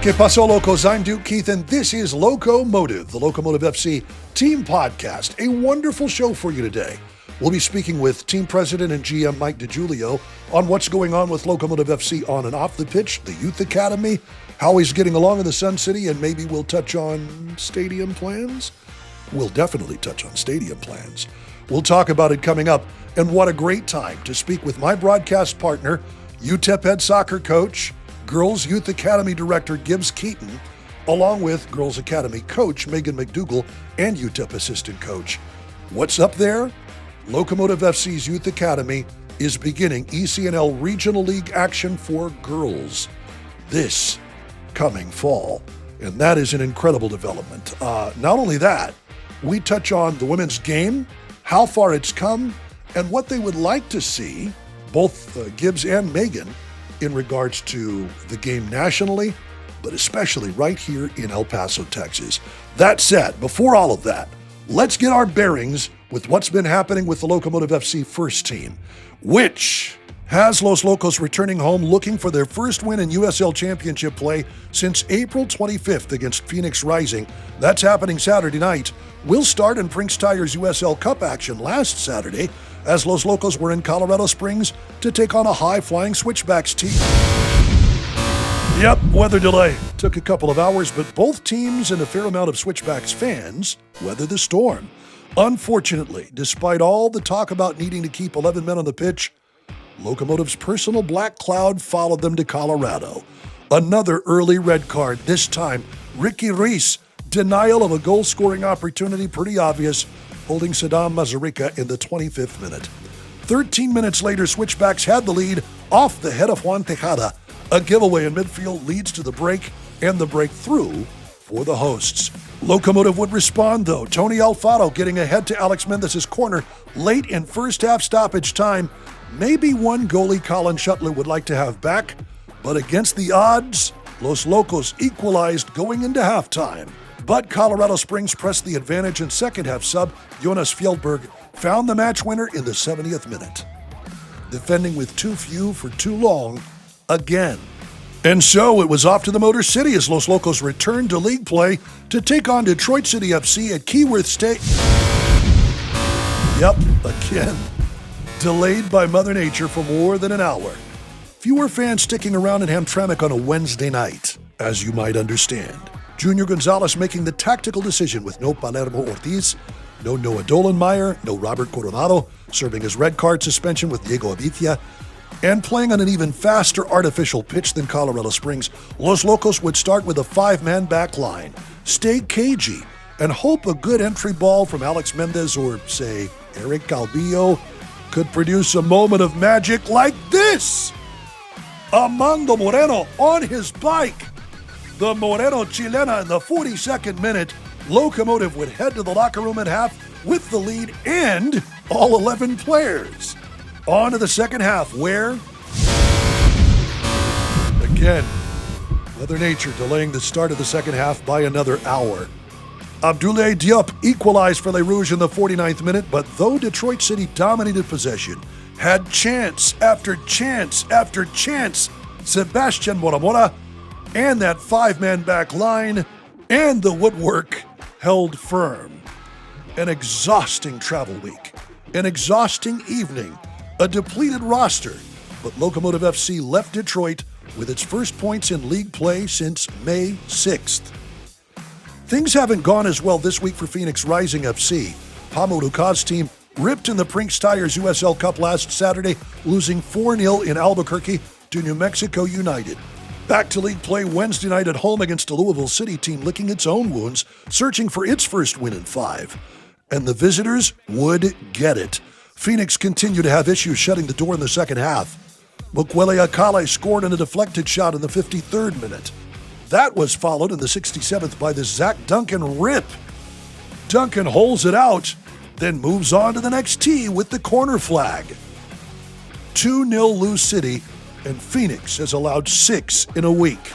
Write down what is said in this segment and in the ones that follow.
Que paso, Locos? I'm Duke Keeton. This is Locomotive, the Locomotive FC team podcast. A wonderful show for you today. We'll be speaking with team president and GM Mike DiGiulio on what's going on with Locomotive FC on and off the pitch, the youth academy, how he's getting along in the Sun City, and maybe we'll touch on stadium plans. We'll definitely touch on stadium plans. We'll talk about it coming up, and what a great time to speak with my broadcast partner, UTEP head soccer coach, Girls Youth Academy Director Gibbs Keeton, along with Girls Academy Coach Morgan McDougal and UTEP Assistant Coach. What's up there? Locomotive FC's Youth Academy is beginning ECNL Regional League action for girls this coming fall, and that is an incredible development. Not only that, we touch on the women's game, how far it's come, and what they would like to see, both Gibbs and Megan, in regards to the game nationally, but especially right here in El Paso, Texas. That said, before all of that, let's get our bearings with what's been happening with the Locomotive FC first team, which has Los Locos returning home looking for their first win in USL Championship play since April 25th against Phoenix Rising. That's happening Saturday night. We'll start in Brinks Tire's USL Cup action last Saturday as Los Locos were in Colorado Springs to take on a high-flying Switchbacks team. Yep, weather delay. Took a couple of hours, but both teams and a fair amount of Switchbacks fans weathered the storm. Unfortunately, despite all the talk about needing to keep 11 men on the pitch, Locomotive's personal black cloud followed them to Colorado. Another early red card, this time Ricky Reese, denial of a goal-scoring opportunity, pretty obvious, holding Saddam Mazarica in the 25th minute. 13 minutes later, Switchbacks had the lead off the head of Juan Tejada. A giveaway in midfield leads to the break and the breakthrough for the hosts. Locomotive would respond, though. Tony Alfaro getting ahead to Alex Mendez's corner late in first half stoppage time. Maybe one goalie Colin Shuttler would like to have back, but against the odds, Los Locos equalized going into halftime. But Colorado Springs pressed the advantage, and second half sub Jonas Fjellberg found the match winner in the 70th minute. Defending with too few for too long again. And so it was off to the Motor City as Los Locos returned to league play to take on Detroit City FC at Keyworth State. Yep, again. Delayed by Mother Nature for more than an hour. Fewer fans sticking around in Hamtramck on a Wednesday night, as you might understand. Junior Gonzalez making the tactical decision with no Palermo Ortiz, no Noah Dolenmeyer, no Robert Coronado, serving his red card suspension with Diego Abitia, and playing on an even faster artificial pitch than Colorado Springs. Los Locos would start with a five-man back line, stay cagey, and hope a good entry ball from Alex Mendez or, say, Eric Calvillo could produce a moment of magic like this. Amando Moreno on his bike. The Moreno chilena in the 42nd minute. Locomotive would head to the locker room at half with the lead and all 11 players. On to the second half where, again, Mother Nature delaying the start of the second half by another hour. Abdoulaye Diop equalized for Les Rouges in the 49th minute, but though Detroit City dominated possession, had chance after chance after chance, Sebastian Moramora and that five-man back line and the woodwork held firm. An exhausting travel week, an exhausting evening, a depleted roster, but Locomotive FC left Detroit with its first points in league play since May 6th. Things haven't gone as well this week for Phoenix Rising FC. Pamo Lucas' team ripped in the Brinks Tire's USL Cup last Saturday, losing 4-0 in Albuquerque to New Mexico United. Back to league play Wednesday night at home against a Louisville City team licking its own wounds, searching for its first win in 5. And the visitors would get it. Phoenix continued to have issues shutting the door in the second half. Mukwele Akale scored on a deflected shot in the 53rd minute. That was followed in the 67th by the Zach Duncan rip. Duncan holds it out, then moves on to the next tee with the corner flag. 2-0 Lou City, and Phoenix has allowed 6 in a week.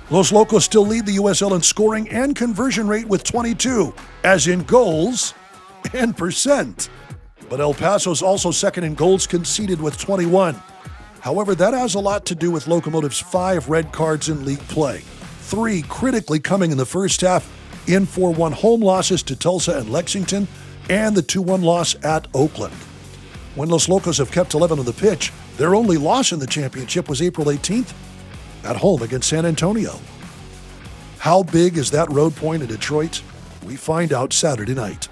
Los Locos still lead the USL in scoring and conversion rate with 22, as in goals and percent. But El Paso's also second in goals conceded with 21. However, that has a lot to do with Locomotive's 5 red cards in league play, 3 critically coming in the first half in 4-1 home losses to Tulsa and Lexington, and the 2-1 loss at Oakland. When Los Locos have kept 11 on the pitch, their only loss in the championship was April 18th at home against San Antonio. How big is that road point in Detroit? We find out Saturday night.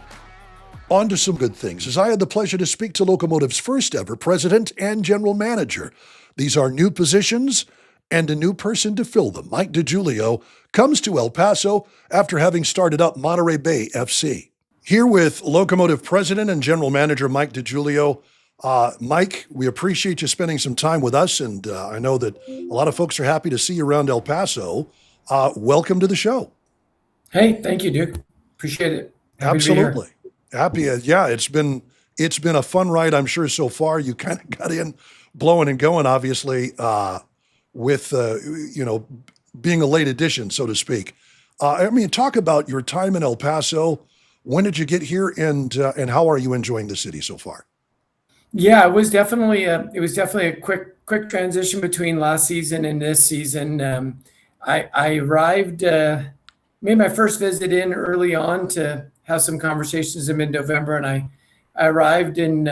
On to some good things, as I had the pleasure to speak to Locomotive's first ever president and general manager. These are new positions and a new person to fill them. Mike DiGiulio comes to El Paso after having started up Monterey Bay FC. Here with Locomotive president and general manager Mike DiGiulio. Mike, we appreciate you spending some time with us, and I know that a lot of folks are happy to see you around El Paso. Welcome to the show. Hey, thank you, Duke. Appreciate it. Happy Absolutely. Happy. Yeah, it's been a fun ride, I'm sure, so far. You kind of got in blowing and going, obviously, with, being a late addition, so to speak. Talk about your time in El Paso. When did you get here, and how are you enjoying the city so far? Yeah, it was definitely a quick transition between last season and this season. I arrived, made my first visit in early on to have some conversations in mid-November, and I arrived in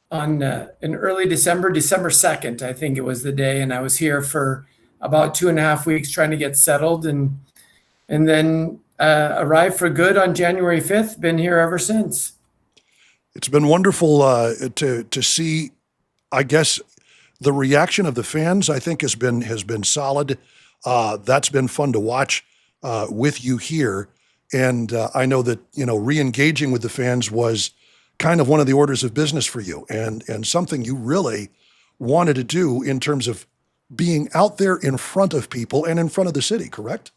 early December 2nd, I think it was the day, and I was here for about 2.5 weeks trying to get settled, and then arrived for good on January 5th. Been here ever since. It's been wonderful to see. I guess the reaction of the fans, I think, has been solid. That's been fun to watch with you here. And I know that, re-engaging with the fans was kind of one of the orders of business for you, and something you really wanted to do in terms of being out there in front of people and in front of the city, correct?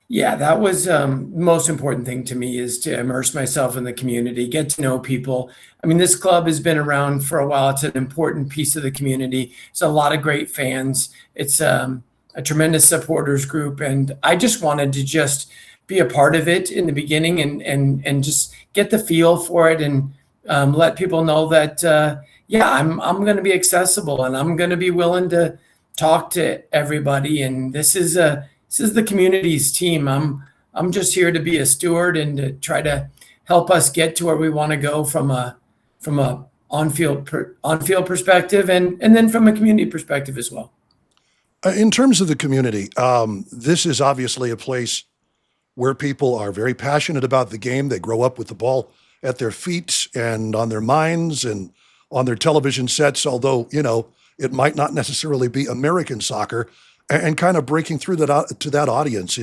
Yeah, that was the most important thing to me, is to immerse myself in the community, get to know people. I mean, this club has been around for a while. It's an important piece of the community. It's a lot of great fans. It's a tremendous supporters group. And I just wanted to just be a part of it in the beginning and just get the feel for it, and let people know that, I'm going to be accessible, and I'm going to be willing to talk to everybody. And this is the community's team. I'm just here to be a steward and to try to help us get to where we want to go from a on-field perspective, and then from a community perspective as well. In terms of the community, this is obviously a place where people are very passionate about the game. They grow up with the ball at their feet and on their minds and on their television sets, although, it might not necessarily be American soccer, and kind of breaking through to that audience.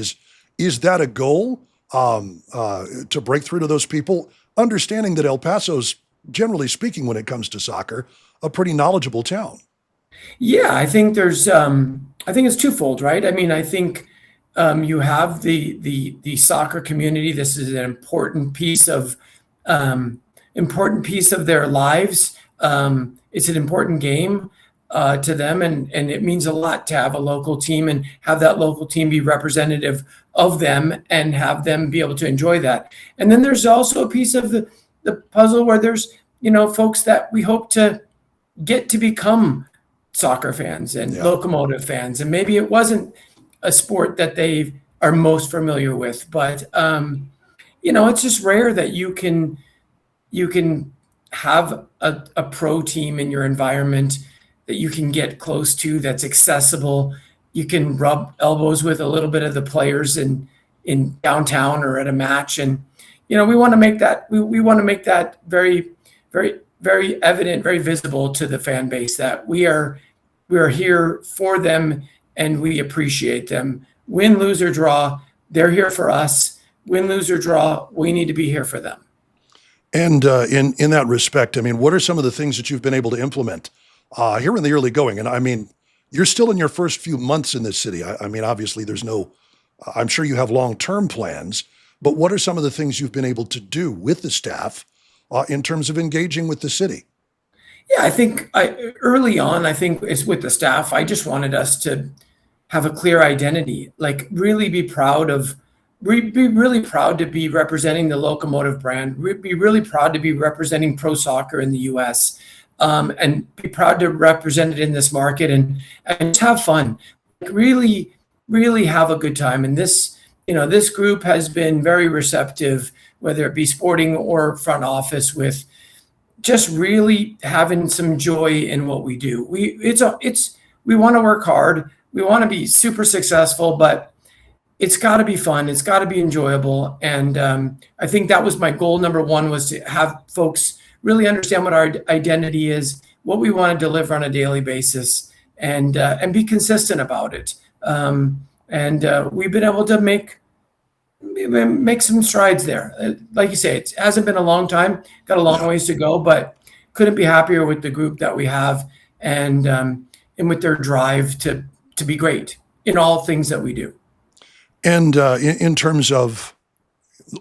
Is that a goal, to break through to those people, understanding that El Paso's, generally speaking, when it comes to soccer, a pretty knowledgeable town? Yeah, I think I think it's twofold, right? I mean, I think you have the soccer community. This is an important piece of their lives. It's an important game to them, and it means a lot to have a local team and have that local team be representative of them and have them be able to enjoy that. And then there's also a piece of the puzzle where there's folks that we hope to get to become soccer fans and Locomotive fans, and maybe it wasn't a sport that they are most familiar with, but it's just rare that you can have a pro team in your environment that you can get close to, that's accessible. You can rub elbows with a little bit of the players in downtown or at a match, and we want to make that we want to make that very, very, very evident, very visible to the fan base, that we are here for them and we appreciate them. Win, lose, or draw, they're here for us. Win, lose, or draw, we need to be here for them. And in that respect, what are some of the things that you've been able to implement here in the early going? And you're still in your first few months in this city. Obviously I'm sure you have long-term plans, but what are some of the things you've been able to do with the staff in terms of engaging with the city? Yeah, I think early on, it's with the staff. I just wanted us to have a clear identity, like really be really proud to be representing the Locomotive brand. We'd be really proud to be representing pro soccer in the U.S. and be proud to represent it in this market and just have fun. Really, really have a good time. And this group has been very receptive, whether it be sporting or front office, with just really having some joy in what we do. We want to work hard. We want to be super successful, but it's got to be fun. It's got to be enjoyable. And I think that was my goal. Number one was to have folks really understand what our identity is, what we want to deliver on a daily basis, and be consistent about it. We've been able to make some strides there. Like you say, it hasn't been a long time, got a long ways to go, but couldn't be happier with the group that we have, and with their drive to be great in all things that we do. And in terms of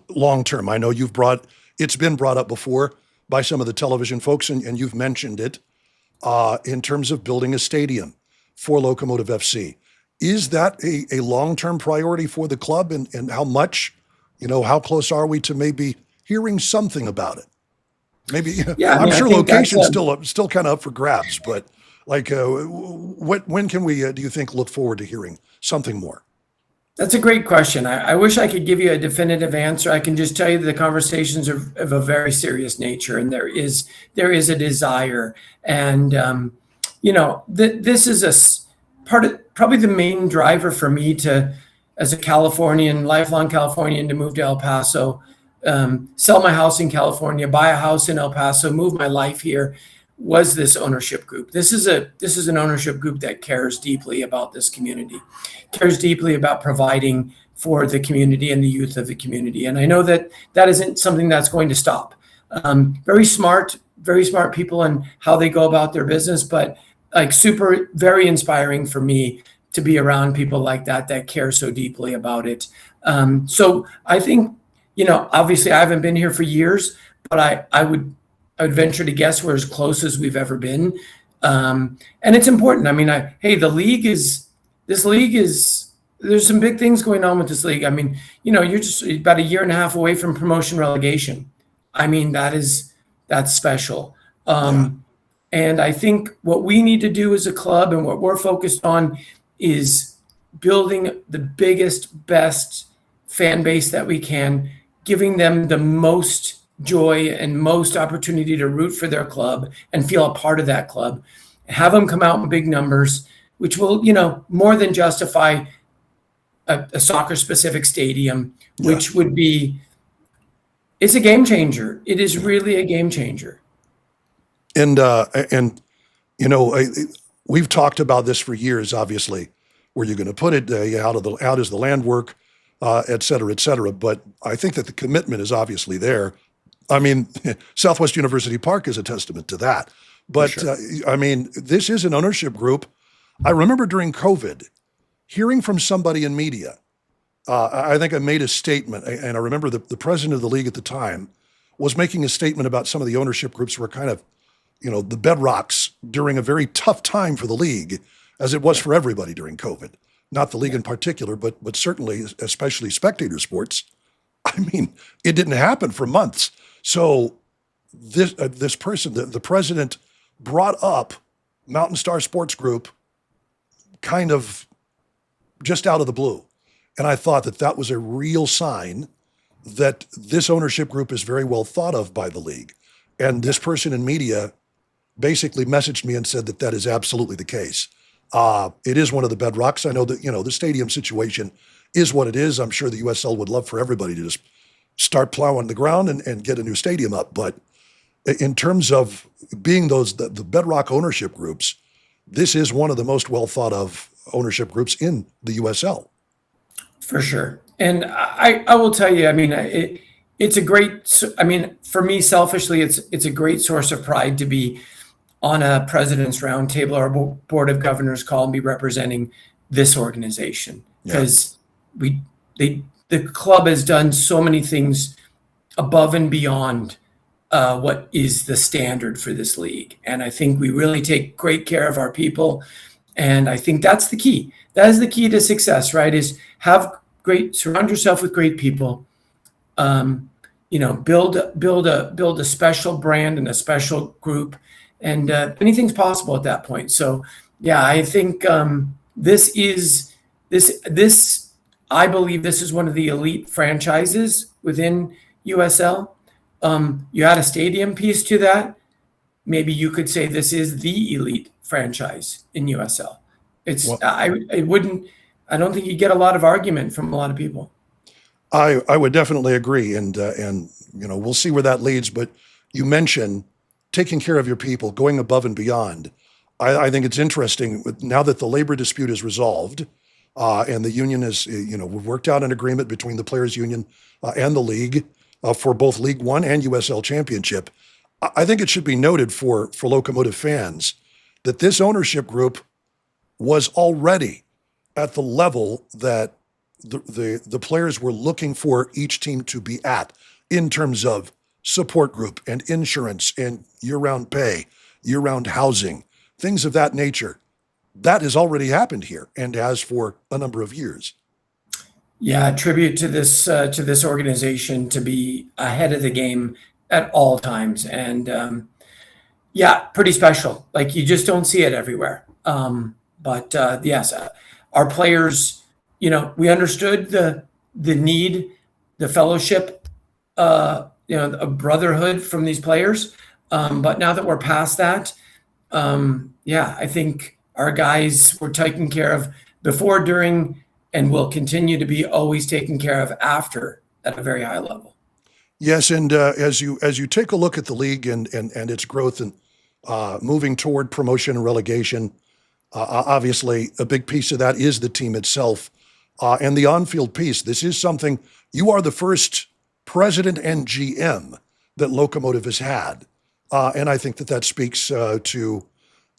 long term, I know it's been brought up before by some of the television folks, and you've mentioned it, in terms of building a stadium for Locomotive FC. Is that a long-term priority for the club, and how much, how close are we to maybe hearing something about it? Maybe, yeah, I'm sure location's still kind of up for grabs, but when can we, do you think, look forward to hearing something more? That's a great question. I wish I could give you a definitive answer. I can just tell you the conversations are of a very serious nature, and there is a desire. And, this is a part of probably the main driver for me as a Californian, lifelong Californian, to move to El Paso, sell my house in California, buy a house in El Paso, move my life here, was this ownership group. This is an ownership group that cares deeply about this community, cares deeply about providing for the community and the youth of the community. And I know that isn't something that's going to stop. Very smart people and how they go about their business, but very inspiring for me to be around people like that care so deeply about it. So I think, obviously I haven't been here for years, but I would venture to guess we're as close as we've ever been. And it's important. I mean, this league is, there's some big things going on with this league. I mean, you're just about a year and a half away from promotion relegation. I mean, that's special. And I think what we need to do as a club, and what we're focused on, is building the biggest, best fan base that we can, giving them the most joy and most opportunity to root for their club and feel a part of that club, have them come out in big numbers, which will, more than justify a soccer specific stadium, which would be, it's a game changer. It is really a game changer. And we've talked about this for years, obviously, where you're going to put it, how does the land work, et cetera, but I think that the commitment is obviously there. I mean, Southwest University Park is a testament to that. But sure. This is an ownership group. I remember during COVID hearing from somebody in media. I think I made a statement, and I remember the president of the league at the time was making a statement about some of the ownership groups were kind of, the bedrocks during a very tough time for the league, as it was for everybody during COVID. Not the league in particular, but certainly, especially spectator sports. I mean, it didn't happen for months. So this person, the president, brought up Mountain Star Sports Group kind of just out of the blue. And I thought that was a real sign that this ownership group is very well thought of by the league. And this person in media basically messaged me and said that is absolutely the case. It is one of the bedrocks. I know that, the stadium situation is what it is. I'm sure the USL would love for everybody to just start plowing the ground and get a new stadium up. But in terms of being the bedrock ownership groups, this is one of the most well thought of ownership groups in the USL. For sure. And I will tell you, it's a great, for me, selfishly, it's a great source of pride to be on a president's roundtable or board of governors call and be representing this organization, because the club has done so many things above and beyond what is the standard for this league. And I think we really take great care of our people. And I think that's the key. That is the key to success, right? Is surround yourself with great people. Build a special brand and a special group, and anything's possible at that point. So yeah, I think this is this I believe this is one of the elite franchises within USL. You add a stadium piece to that, maybe you could say this is the elite franchise in USL. It's Well, I don't think you get a lot of argument from a lot of people. I would definitely agree, and we'll see where that leads. But you mentioned taking care of your people, going above and beyond. I think it's interesting now that the labor dispute is resolved, and the union is we've worked out an agreement between the players' union and the league for both League One and USL Championship. I think it should be noted for Locomotive fans that this ownership group was already at the level that the players were looking for each team to be at in terms of support group and insurance and year-round pay, year-round housing, things of that nature. That has already happened here and has for a number of years. Yeah, tribute to this organization to be ahead of the game at all times, and yeah, pretty special. Like you just don't see it everywhere. But yes, our players, we understood the need, the fellowship, a brotherhood from these players. But now that we're past that, yeah, I think our guys were taken care of before, during, and will continue to be always taken care of after at a very high level. Yes, and as you take a look at the league and its growth and moving toward promotion and relegation, obviously a big piece of that is the team itself and the on-field piece. This is something you are the first president and GM that Locomotive has had, and I think that speaks to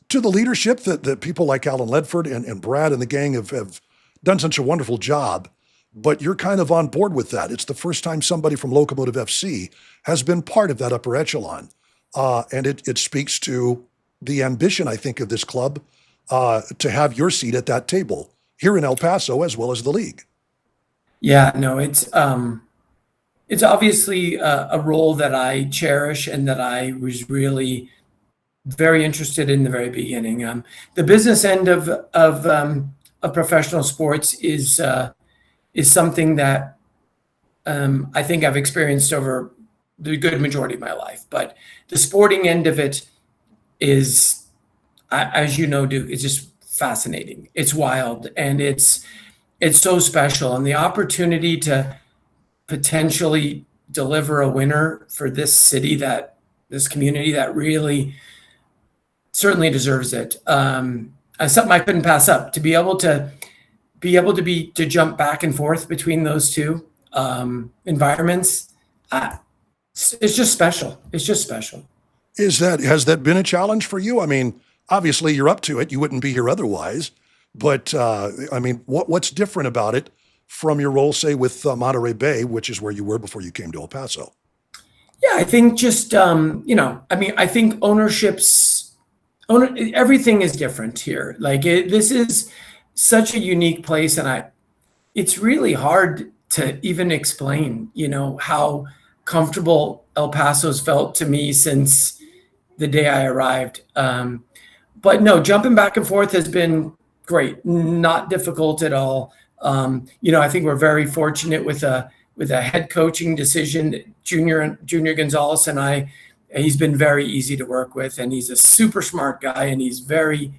the leadership that people like Alan Ledford and Brad and the gang have done such a wonderful job. But you're kind of on board with that. It's the first time somebody from Locomotive FC has been part of that upper echelon. And it speaks to the ambition, I think, of this club to have your seat at that table here in El Paso as well as the league. Yeah, no, it's obviously a role that I cherish and that I was really very interested in the very beginning. The business end of professional sports is something that I think I've experienced over the good majority of my life. But the sporting end of it is, as you know, Duke, it's just fascinating. It's wild, and it's so special. And the opportunity to potentially deliver a winner for this city, this community that really certainly deserves it. Something I couldn't pass up, to be able to jump back and forth between those two environments. It's just special. It's just special. Has that been a challenge for you? I mean, obviously you're up to it. You wouldn't be here otherwise. But I mean, what's different about it from your role, say, with Monterey Bay, which is where you were before you came to El Paso? Yeah, I think just I think everything is different here. Like this is such a unique place, and it's really hard to even explain, how comfortable El Paso's felt to me since the day I arrived. But no, jumping back and forth has been great, not difficult at all. I think we're very fortunate with a head coaching decision. Junior Gonzalez and I, he's been very easy to work with, and he's a super smart guy, and he's very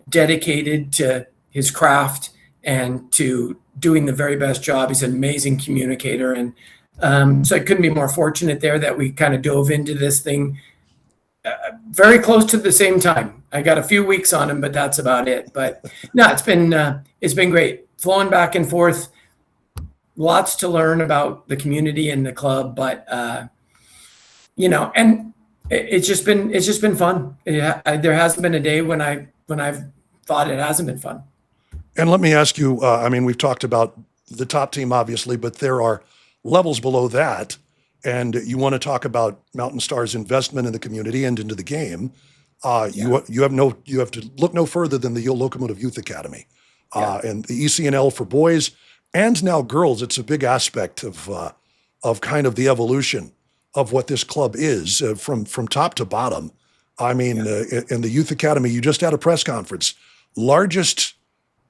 dedicated to his craft and to doing the very best job. He's an amazing communicator. And so I couldn't be more fortunate there that we kind of dove into this thing very close to the same time. I got a few weeks on him, but that's about it. But no, it's been great. Flowing back and forth, lots to learn about the community and the club, but and it's just been fun. There hasn't been a day when I've thought it hasn't been fun. And let me ask you, we've talked about the top team, obviously, but there are levels below that. And you want to talk about Mountain Star's investment in the community and into the game. You have to look no further than the Locomotive Youth Academy and the ECNL for boys and now girls. It's a big aspect of kind of the evolution of what this club is from top to bottom. I mean, in the youth academy, you just had a press conference. Largest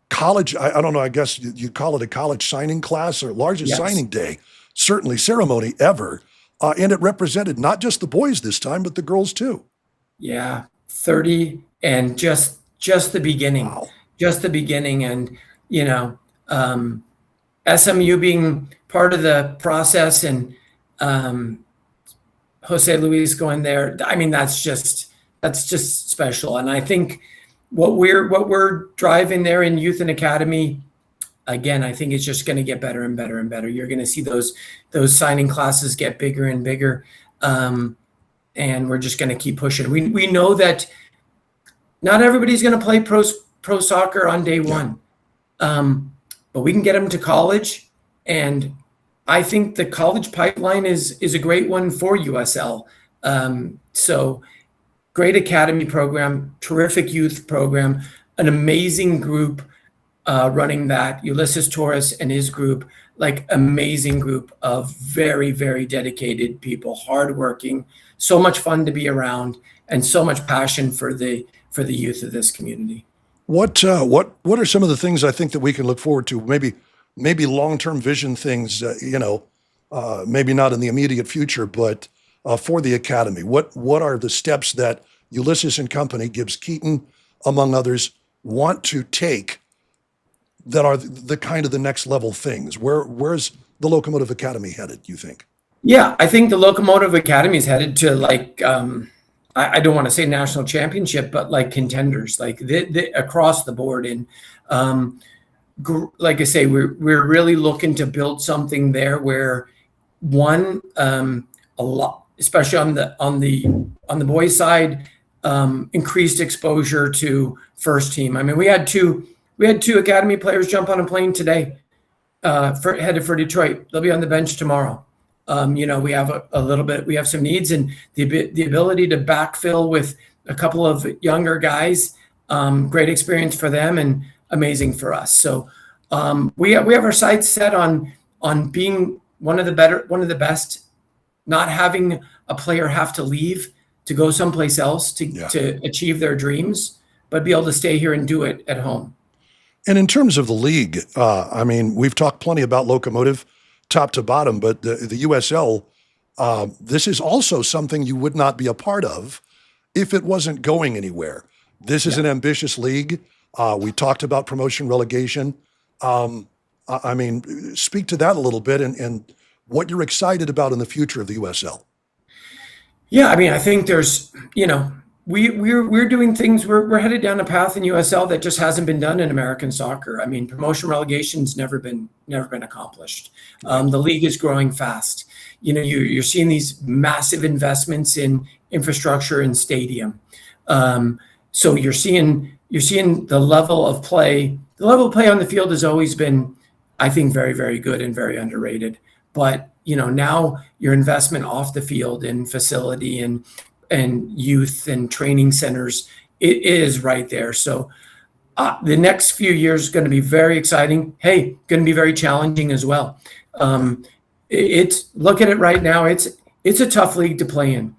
college, I don't know, I guess you'd call it a college signing class or largest Yes. signing day, certainly ceremony ever. And it represented not just the boys this time, but the girls too. Yeah, 30 and just the beginning. Wow. Just the beginning. And, you know, SMU being part of the process and Jose Luis going there, I mean, that's just special. And I think what we're driving there in youth and academy, again, I think it's just going to get better and better and better. You're going to see those signing classes get bigger and bigger, and we're just going to keep pushing. We know that not everybody's going to play pro soccer on day one, but we can get them to college, and I think the college pipeline is a great one for USL. So great academy program, terrific youth program, an amazing group running that. Ulysses Torres and his group, like amazing group of very, very dedicated people, hardworking, so much fun to be around, and so much passion for the youth of this community. What are some of the things I think that we can look forward to? Maybe long-term vision things, maybe not in the immediate future, but for the academy. What are the steps that Ulysses and company, Gibbs, Keeton, among others, want to take that are the kind of the next level things? Where's the Locomotive Academy headed, you think? Yeah, I think the Locomotive Academy is headed to like, I don't want to say national championship, but like contenders, like across the board. And like I say, we're really looking to build something there where one, a lot, especially on the boys side, increased exposure to first team. I mean, we had two academy players jump on a plane today, headed for Detroit. They'll be on the bench tomorrow. We have we have some needs, and the ability to backfill with a couple of younger guys, great experience for them and amazing for us. So we have our sights set on being one of the best, not having a player have to leave to go someplace else to achieve their dreams, but be able to stay here and do it at home. And in terms of the league, I mean, we've talked plenty about Locomotive top to bottom, but the USL, this is also something you would not be a part of if it wasn't going anywhere. This is an ambitious league. We talked about promotion, relegation. I mean, speak to that a little bit and what you're excited about in the future of the USL. Yeah, I mean, I think there's, we're doing things. We're headed down a path in USL that just hasn't been done in American soccer. I mean, promotion relegation's never been accomplished. The league is growing fast. You're seeing these massive investments in infrastructure and stadium. So you're seeing the level of play. The level of play on the field has always been, I think, very, very good and very underrated. But now your investment off the field in facility and youth and training centers, it is right there. So the next few years is going to be very exciting. Hey, going to be very challenging as well. Look at it right now. It's a tough league to play in.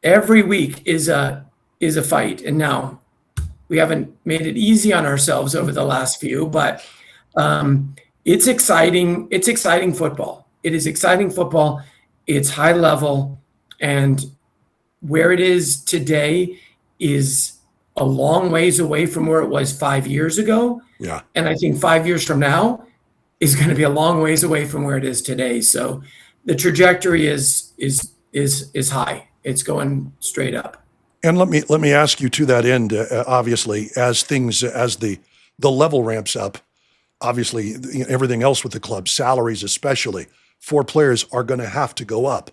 Every week is a fight. And now we haven't made it easy on ourselves over the last few, but it's exciting. It's exciting football. It is exciting football. It's high level, and where it is today is a long ways away from where it was 5 years ago. Yeah. And I think 5 years from now is going to be a long ways away from where it is today. So the trajectory is high. It's going straight up. And let me ask you to that end, obviously, as the level ramps up, obviously everything else with the club, salaries especially, for players are going to have to go up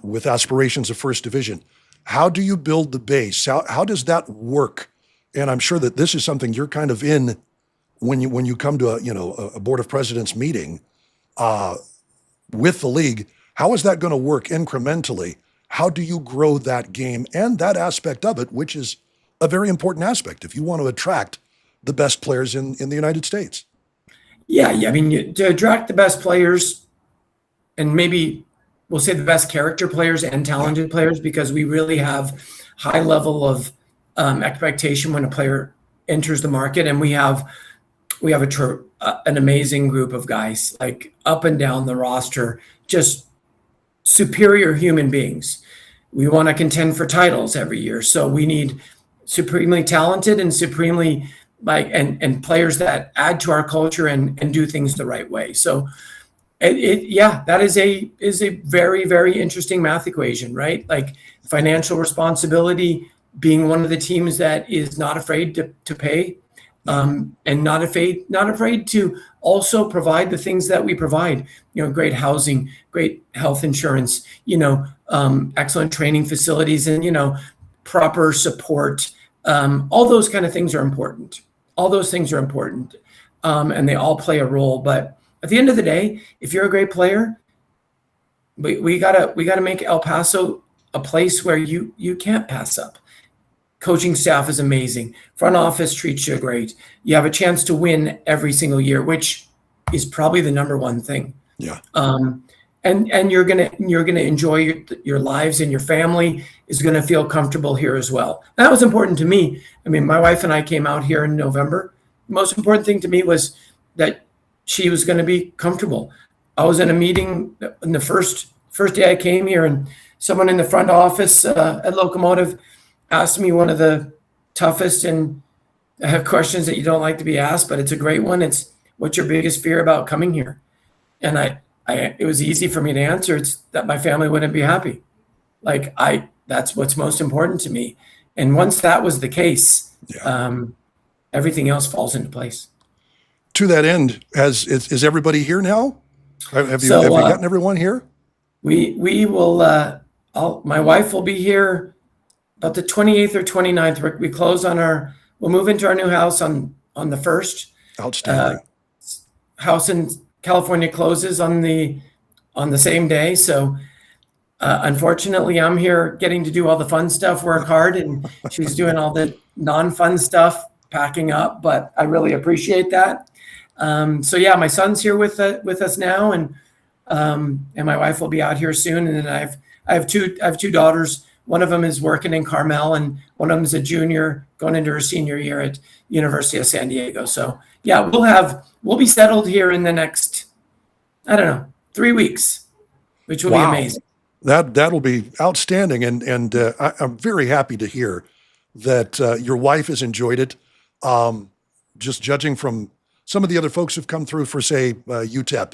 with aspirations of first division. How do you build the base? How does that work? And I'm sure that this is something you're kind of in when you come to a board of presidents meeting with the league. How is that going to work incrementally? How do you grow that game and that aspect of it, which is a very important aspect if you want to attract the best players in the United States? Yeah. I mean, to attract the best players and maybe we'll say the best character players and talented players, because we really have high level of expectation when a player enters the market, and we have an amazing group of guys, like up and down the roster, just superior human beings. We want to contend for titles every year, so we need supremely talented and supremely and players that add to our culture and do things the right way. So that is a very, very interesting math equation, right? Like financial responsibility, being one of the teams that is not afraid to pay, and not afraid to also provide the things that we provide. Great housing, great health insurance, excellent training facilities, and proper support. All those kind of things are important. And they all play a role. But at the end of the day, if you're a great player, we gotta make El Paso a place where you can't pass up. Coaching staff is amazing. Front office treats you great. You have a chance to win every single year, which is probably the number one thing. Yeah. And you're gonna enjoy your lives, and your family is gonna feel comfortable here as well. That was important to me. I mean, my wife and I came out here in November. The most important thing to me was that she was going to be comfortable. I was in a meeting in the first day I came here, and someone in the front office at Locomotive asked me one of the toughest and questions that you don't like to be asked, but it's a great one. It's, what's your biggest fear about coming here? And it was easy for me to answer. It's that my family wouldn't be happy. That's what's most important to me. And once that was the case, everything else falls into place. To that end, is everybody here now? Have you gotten everyone here? We will. My wife will be here about the 28th or 29th. We close we'll move into our new house on the 1st. Outstanding. House in California closes on the same day. So unfortunately, I'm here getting to do all the fun stuff, work hard, and she's doing all the non-fun stuff, packing up. But I really appreciate that. My son's here with us now, and my wife will be out here soon. And then I have two daughters. One of them is working in Carmel, and one of them is a junior going into her senior year at University of San Diego. So we'll be settled here in the next, 3 weeks, which will be amazing. That'll be outstanding, and I'm very happy to hear that your wife has enjoyed it. Just judging from some of the other folks who've come through for, say, UTEP,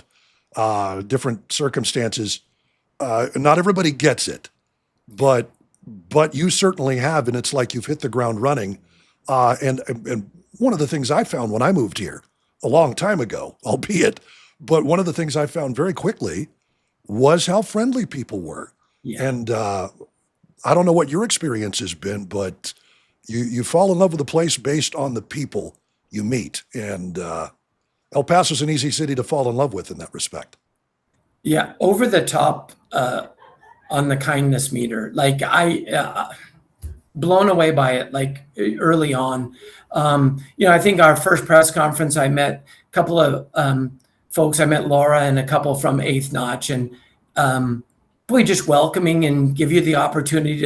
different circumstances, not everybody gets it, but you certainly have, and it's like you've hit the ground running. And one of the things I found when I moved here a long time ago, albeit, but one of the things I found very quickly was how friendly people were. Yeah. And I don't know what your experience has been, but you fall in love with a place based on the people you meet. And El Paso's an easy city to fall in love with in that respect. Yeah, over the top on the kindness meter. Like blown away by it, like early on. I think our first press conference, I met a couple of folks. I met Laura and a couple from Eighth Notch, and really just welcoming and give you the opportunity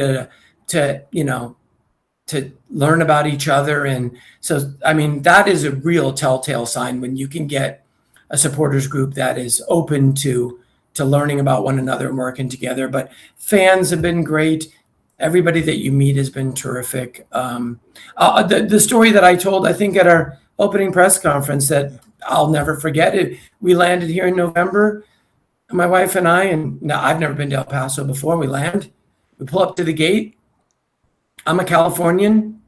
to learn about each other. And so, that is a real telltale sign when you can get a supporters group that is open to learning about one another and working together. But fans have been great. Everybody that you meet has been terrific. The story that I told, I think, at our opening press conference that I'll never forget it. We landed here in November, my wife and I, and now I've never been to El Paso before. We land, we pull up to the gate. I'm a Californian.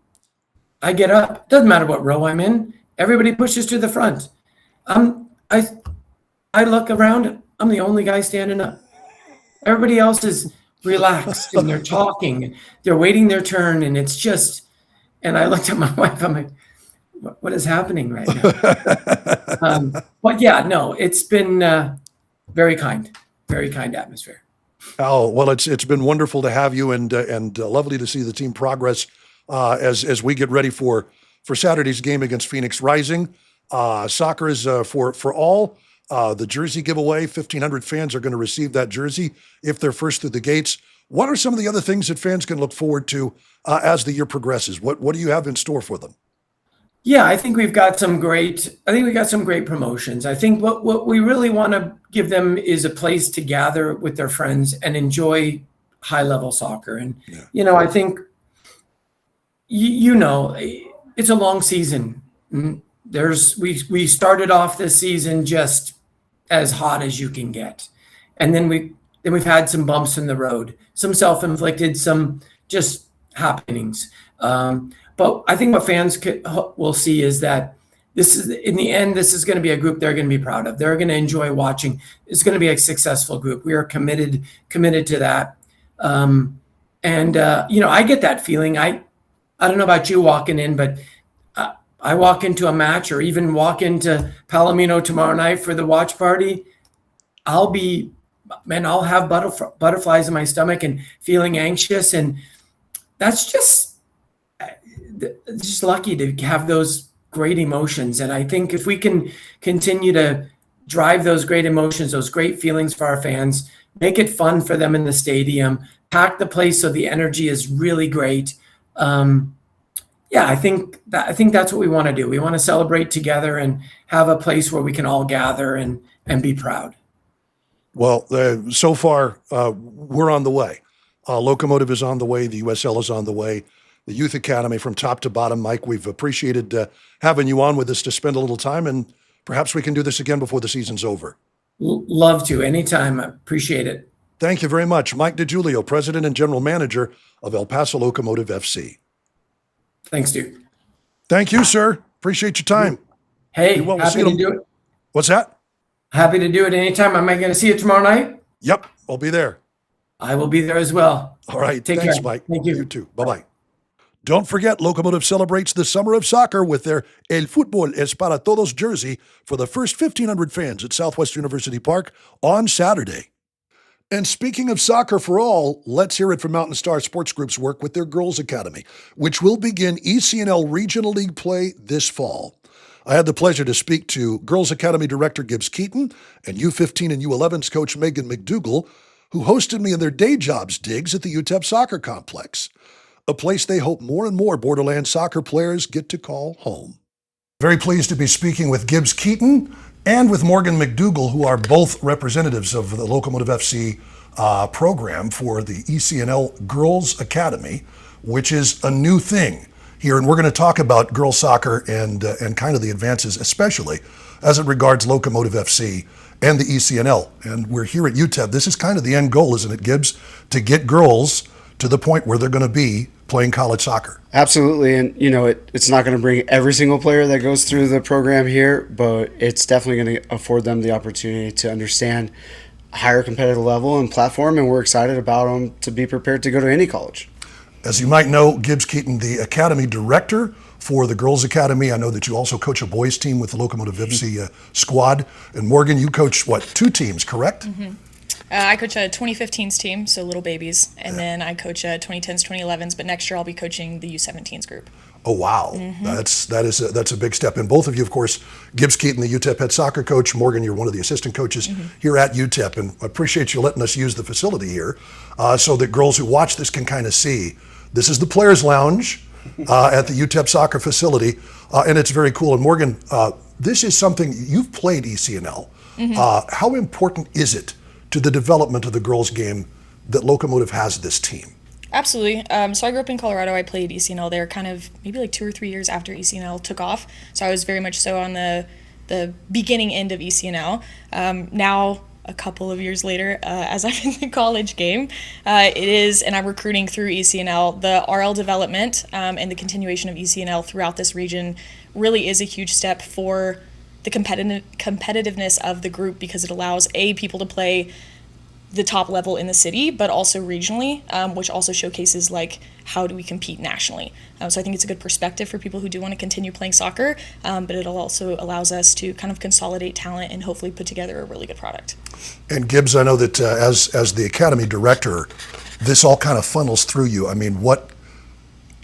I get up. Doesn't matter what row I'm in. Everybody pushes to the front. I look around. I'm the only guy standing up. Everybody else is relaxed and they're talking. They're waiting their turn, and it's just. And I looked at my wife. I'm like, what is happening right now? But yeah, no, it's been very kind atmosphere. Oh, well, it's been wonderful to have you, and lovely to see the team progress as we get ready for Saturday's game against Phoenix Rising. Soccer is for all. The jersey giveaway, 1,500 fans are going to receive that jersey if they're first through the gates. What are some of the other things that fans can look forward to as the year progresses? What do you have in store for them? Yeah, I think we got some great promotions. I think what we really want to give them is a place to gather with their friends and enjoy high level soccer. And, I think, it's a long season. We started off this season just as hot as you can get. And then we've had some bumps in the road, some self-inflicted, some just happenings. But I think what fans will see is that in the end, this is going to be a group they're going to be proud of. They're going to enjoy watching. It's going to be a successful group. We are committed to that. I get that feeling. I don't know about you walking in, but I walk into a match or even walk into Palomino tomorrow night for the watch party. I'll have butterflies in my stomach and feeling anxious. And that's just lucky to have those great emotions. And I think if we can continue to drive those great emotions, those great feelings for our fans, make it fun for them in the stadium, pack the place so the energy is really great. I think that's what we want to do. We want to celebrate together and have a place where we can all gather and be proud. Well, so far, we're on the way. Locomotive is on the way. The USL is on the way. The Youth Academy from top to bottom. Mike, we've appreciated having you on with us to spend a little time, and perhaps we can do this again before the season's over. Love to. Anytime. I appreciate it. Thank you very much. Mike DiGiulio, President and General Manager of El Paso Locomotive FC. Thanks, Duke. Thank you, sir. Appreciate your time. Hey, happy to do it. What's that? Happy to do it anytime. Am I going to see you tomorrow night? Yep, I'll be there. I will be there as well. All right. Thanks, care. Mike. Thank you. You too. Bye-bye. Don't forget, Locomotive celebrates the summer of soccer with their El Fútbol es para Todos jersey for the first 1,500 fans at Southwest University Park on Saturday. And speaking of soccer for all, let's hear it from Mountain Star Sports Group's work with their Girls Academy, which will begin ECNL Regional League play this fall. I had the pleasure to speak to Girls Academy Director Gibbs Keeton and U15 and U11's coach Morgan McDougal, who hosted me in their day jobs digs at the UTEP Soccer Complex, a place they hope more and more Borderland soccer players get to call home. Very pleased to be speaking with Gibbs Keeton and with Morgan McDougal, who are both representatives of the Locomotive FC program for the ECNL Girls Academy, which is a new thing here. And we're going to talk about girls soccer and kind of the advances, especially as it regards Locomotive FC and the ECNL. And we're here at UTEP. This is kind of the end goal, isn't it, Gibbs? To get girls to the point where they're going to be playing college soccer. Absolutely. And, it's not going to bring every single player that goes through the program here, but it's definitely going to afford them the opportunity to understand a higher competitive level and platform, and we're excited about them to be prepared to go to any college. As you might know, Gibbs Keeton, the Academy Director for the Girls Academy. I know that you also coach a boys team with the Locomotive FC squad. And Morgan, you coach, 2 teams, correct? Mm-hmm. I coach a 2015s team, so little babies, and then I coach a 2010s, 2011s, but next year I'll be coaching the U17s group. Oh, wow. Mm-hmm. That's a big step. And both of you, of course, Gibbs Keeton, the UTEP head soccer coach. Morgan, you're one of the assistant coaches here at UTEP, and I appreciate you letting us use the facility here so that girls who watch this can kind of see. This is the Players Lounge at the UTEP soccer facility, and it's very cool. And Morgan, this is something, you've played ECNL. How important is it to the development of the girls' game that Locomotive has this team? Absolutely. So I grew up in Colorado. I played ECNL there kind of maybe like 2 or 3 years after ECNL took off. So I was very much so on the beginning end of ECNL. Now, a couple of years later, as I'm in the college game, and I'm recruiting through ECNL, the RL development and the continuation of ECNL throughout this region really is a huge step for the competitiveness of the group, because it allows people to play the top level in the city, but also regionally, which also showcases like how do we compete nationally. So I think it's a good perspective for people who do want to continue playing soccer, but it also allows us to kind of consolidate talent and hopefully put together a really good product. And Gibbs, I know that as the Academy Director, this all kind of funnels through you. I mean,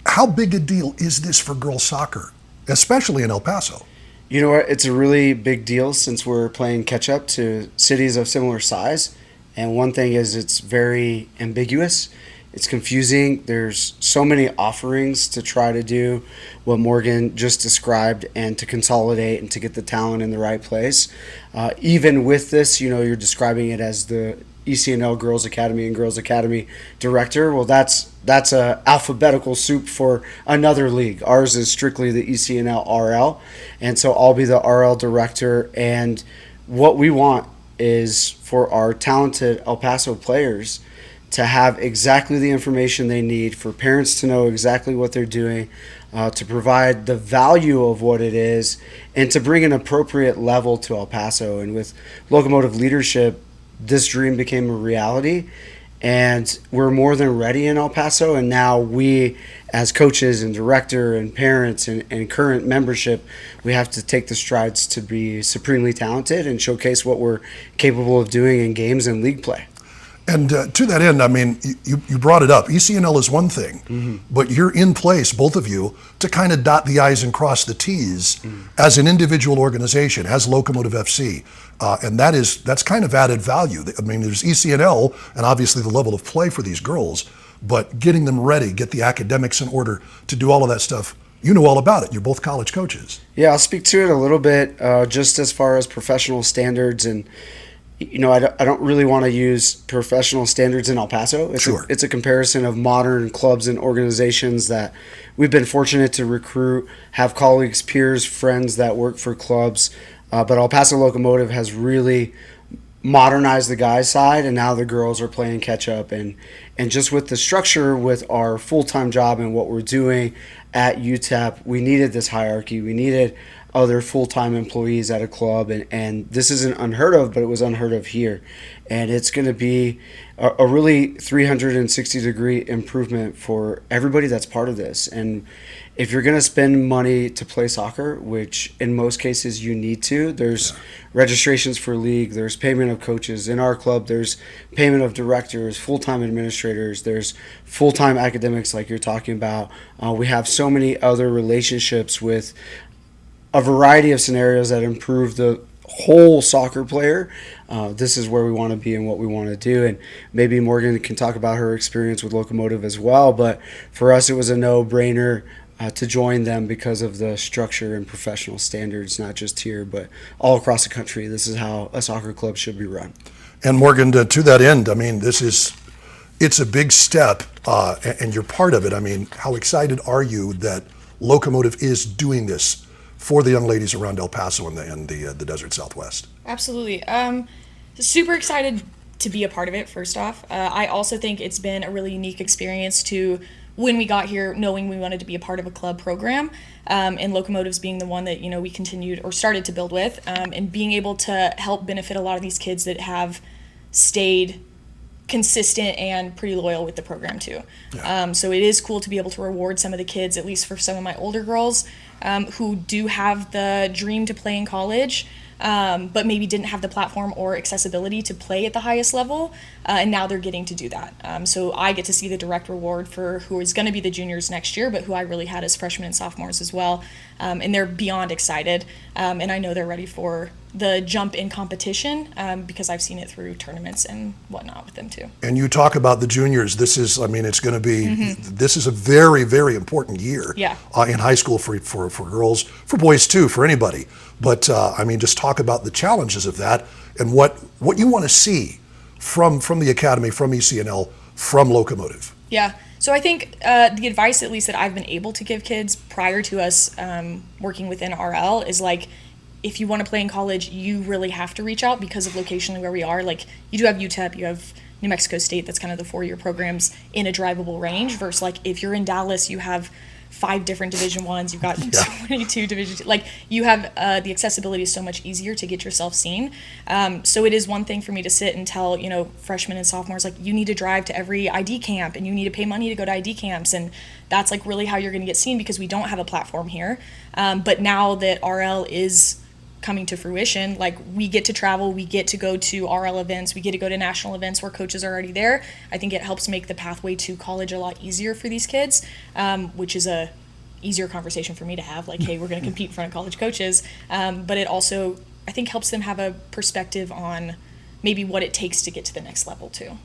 how big a deal is this for girls soccer, especially in El Paso? You know what? It's a really big deal since we're playing catch up to cities of similar size. And one thing is it's very ambiguous. It's confusing. There's so many offerings to try to do what Morgan just described and to consolidate and to get the talent in the right place. Even with this, you're describing it as the ECNL Girls Academy and Girls Academy director. Well, that's a alphabetical soup for another league. Ours is strictly the ECNL RL, and so I'll be the RL director. And what we want is for our talented El Paso players to have exactly the information they need, for parents to know exactly what they're doing, to provide the value of what it is, and to bring an appropriate level to El Paso. And with Locomotive leadership, this dream became a reality, and we're more than ready in El Paso. And now we, as coaches and director and parents and current membership, we have to take the strides to be supremely talented and showcase what we're capable of doing in games and league play. And to that end, I mean, you brought it up. ECNL is one thing, but you're in place, both of you, to kind of dot the I's and cross the T's as an individual organization, as Locomotive FC. And that's kind of added value. I mean, there's ECNL and obviously the level of play for these girls, but getting them ready, get the academics in order to do all of that stuff. You know all about it. You're both college coaches. Yeah, I'll speak to it a little bit, just as far as professional standards. And I don't really want to use professional standards in El Paso. It's a comparison of modern clubs and organizations that we've been fortunate to recruit, have colleagues, peers, friends that work for clubs. But El Paso Locomotive has really modernized the guys' side, and now the girls are playing catch up. And just with the structure, with our full-time job and what we're doing at UTEP, we needed this hierarchy. We needed other full-time employees at a club, and this isn't unheard of, but it was unheard of here. And it's going to be a really 360-degree improvement for everybody that's part of this. And if you're going to spend money to play soccer, which in most cases you need to, there's registrations for league, there's payment of coaches. In our club, there's payment of directors, full-time administrators, there's full-time academics like you're talking about. We have so many other relationships with a variety of scenarios that improve the whole soccer player. This is where we want to be and what we want to do. And maybe Morgan can talk about her experience with Locomotive as well. But for us, it was a no-brainer to join them because of the structure and professional standards, not just here, but all across the country. This is how a soccer club should be run. And Morgan, to that end, I mean, it's a big step, and you're part of it. I mean, how excited are you that Locomotive is doing this for the young ladies around El Paso and the Desert Southwest? Absolutely. Super excited to be a part of it, first off. I also think it's been a really unique experience to, when we got here, knowing we wanted to be a part of a club program, and Locomotives being the one that, we continued or started to build with, and being able to help benefit a lot of these kids that have stayed consistent and pretty loyal with the program too. Yeah. So it is cool to be able to reward some of the kids, at least for some of my older girls, who do have the dream to play in college, but maybe didn't have the platform or accessibility to play at the highest level, and now they're getting to do that. So I get to see the direct reward for who is going to be the juniors next year, but who I really had as freshmen and sophomores as well, and they're beyond excited, and I know they're ready for the jump in competition, because I've seen it through tournaments and whatnot with them too. And you talk about the juniors. This is, it's going to be, this is a very, very important year in high school for girls, for boys too, for anybody. But just talk about the challenges of that and what you want to see from the academy, from ECNL, from Locomotive. Yeah. So I think the advice, at least that I've been able to give kids prior to us working within RL, is like, if you want to play in college, you really have to reach out because of locationally where we are. Like, you do have UTEP, you have New Mexico State, that's kind of the 4-year programs in a drivable range, versus like if you're in Dallas, you have 5 different Division Ones, you've got 22 Division 2. Like, you have the accessibility is so much easier to get yourself seen. So it is one thing for me to sit and tell, freshmen and sophomores, like, you need to drive to every ID camp and you need to pay money to go to ID camps. And that's like really how you're going to get seen, because we don't have a platform here. But now that RL is coming to fruition, like, we get to travel, we get to go to RL events, we get to go to national events where coaches are already there. I think it helps make the pathway to college a lot easier for these kids, which is a easier conversation for me to have, like, hey, we're going to compete in front of college coaches. But it also, I think, helps them have a perspective on maybe what it takes to get to the next level too.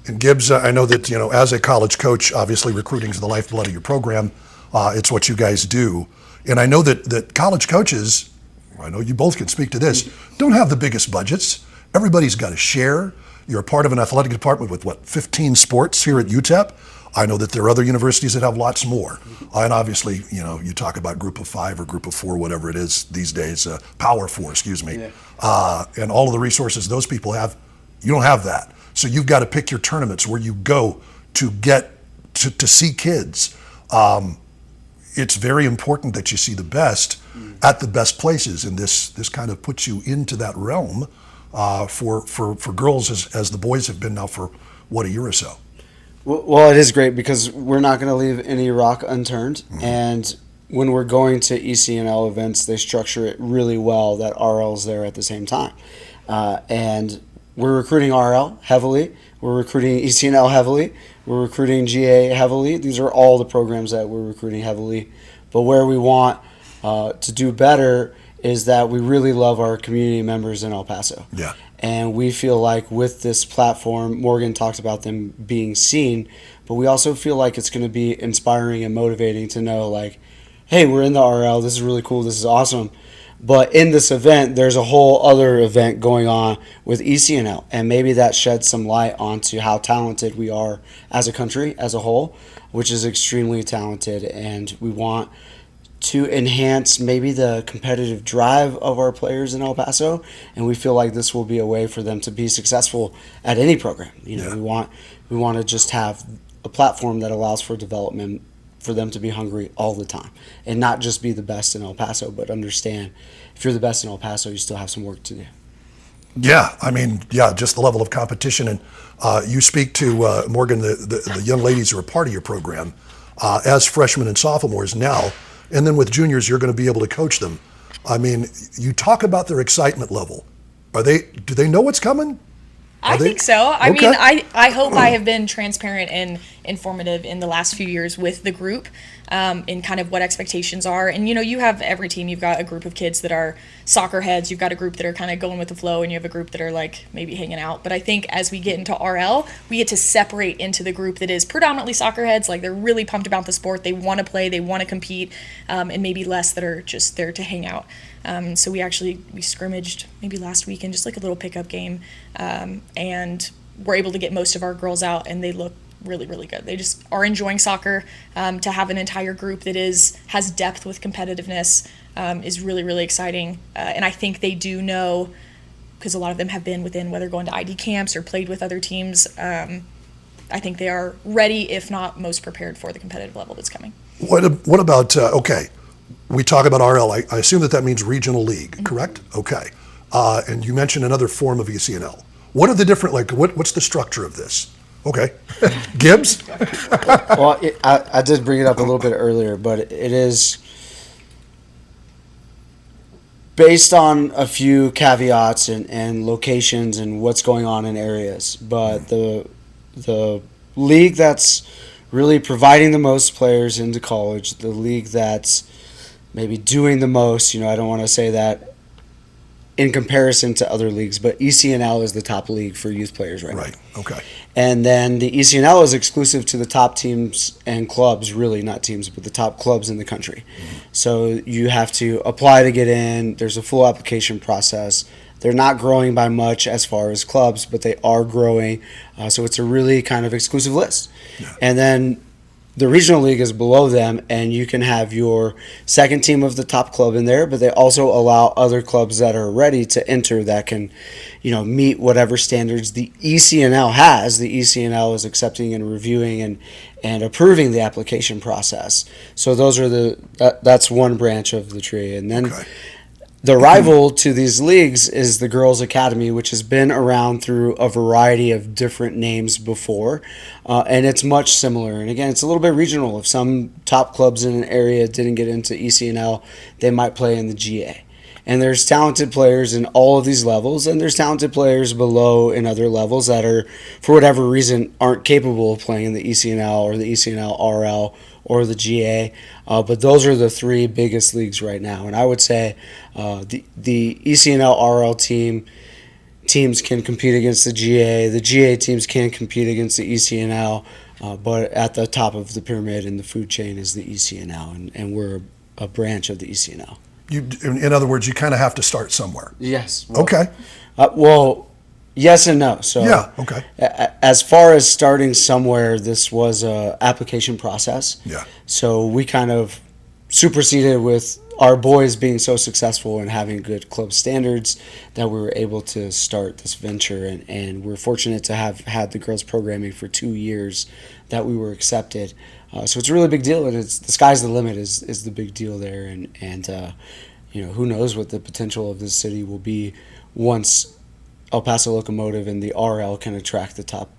And Gibbs, I know that, as a college coach, obviously recruiting is the lifeblood of your program. It's what you guys do. And I know that college coaches, I know you both can speak to this, don't have the biggest budgets. Everybody's got to share. You're a part of an athletic department with, 15 sports here at UTEP? I know that there are other universities that have lots more. And obviously, you talk about group of 5 or group of 4, whatever it is these days, power 4, excuse me. Yeah. And all of the resources those people have, you don't have that. So you've got to pick your tournaments where you go to get to see kids. It's very important that you see the best at the best places, and this kind of puts you into that realm for girls as the boys have been now for, a year or so. Well, it is great because we're not going to leave any rock unturned. Mm-hmm. And when we're going to ECNL events, they structure it really well that RL's there at the same time. And we're recruiting RL heavily. We're recruiting ECNL heavily. We're recruiting GA heavily. These are all the programs that we're recruiting heavily. But where we want to do better is that we really love our community members in El Paso. Yeah. And we feel like with this platform, Morgan talked about them being seen, but we also feel like it's going to be inspiring and motivating to know, like, hey, we're in the RL. This is really cool. This is awesome. But in this event, there's a whole other event going on with ECNL, and maybe that sheds some light onto how talented we are as a country as a whole, which is extremely talented, and we want to enhance maybe the competitive drive of our players in El Paso, and we feel like this will be a way for them to be successful at any program. Yeah. We want to just have a platform that allows for development for them to be hungry all the time and not just be the best in El Paso, but understand if you're the best in El Paso, you still have some work to do. Yeah, just the level of competition. And you speak to, Morgan, the young ladies who are part of your program as freshmen and sophomores now, and then with juniors, you're going to be able to coach them. You talk about their excitement level. Do they know what's coming? I think so. I hope I have been transparent and informative in the last few years with the group in kind of what expectations are. And, you have every team. You've got a group of kids that are soccer heads. You've got a group that are kind of going with the flow, and you have a group that are like maybe hanging out. But I think as we get into RL, we get to separate into the group that is predominantly soccer heads. Like, they're really pumped about the sport. They want to play. They want to compete. And maybe less that are just there to hang out. So we scrimmaged maybe last weekend, just like a little pickup game, and we're able to get most of our girls out, and they look really, really good. They just are enjoying soccer. To have an entire group that has depth with competitiveness is really, really exciting. And I think they do know, because a lot of them have been within, whether going to ID camps or played with other teams, I think they are ready, if not most prepared, for the competitive level that's coming. What about, we talk about RL. I assume that means regional league, mm-hmm. Correct? Okay. And you mentioned another form of ECNL. What are the different, what's the structure of this? Okay. Gibbs? Well, I did bring it up a little bit earlier, but it is based on a few caveats and locations and what's going on in areas. But the league that's really providing the most players into college, the league that's maybe doing the most, I don't want to say that in comparison to other leagues, but ECNL is the top league for youth players right now. Right, okay. And then the ECNL is exclusive to the top teams and clubs, really not teams, but the top clubs in the country. Mm-hmm. So you have to apply to get in. There's a full application process. They're not growing by much as far as clubs, but they are growing. So it's a really kind of exclusive list. Yeah. And then the regional league is below them, and you can have your second team of the top club in there, but they also allow other clubs that are ready to enter that can, meet whatever standards the ECNL has. The ECNL is accepting and reviewing and approving the application process. So those are that's one branch of the tree. And then the rival to these leagues is the Girls Academy, which has been around through a variety of different names before, and it's much similar. And again, it's a little bit regional. If some top clubs in an area didn't get into ECNL, they might play in the GA. And there's talented players in all of these levels, and there's talented players below in other levels that are, for whatever reason, aren't capable of playing in the ECNL or the ECNL RL or the GA. But those are the three biggest leagues right now. And I would say the ECNL RL teams can compete against the GA teams can compete against the ECNL, but at the top of the pyramid in the food chain is the ECNL, and we're a branch of the ECNL. In other words, you kind of have to start somewhere. Yes. Okay. Yes and no. So Yeah, okay. As far as starting somewhere, this was a application process. Yeah. So we kind of superseded with our boys being so successful and having good club standards that we were able to start this venture, and we're fortunate to have had the girls programming for 2 years that we were accepted. So it's a really big deal, and it's the sky's the limit is the big deal there, and who knows what the potential of this city will be once El Paso Locomotive and the RL can attract the top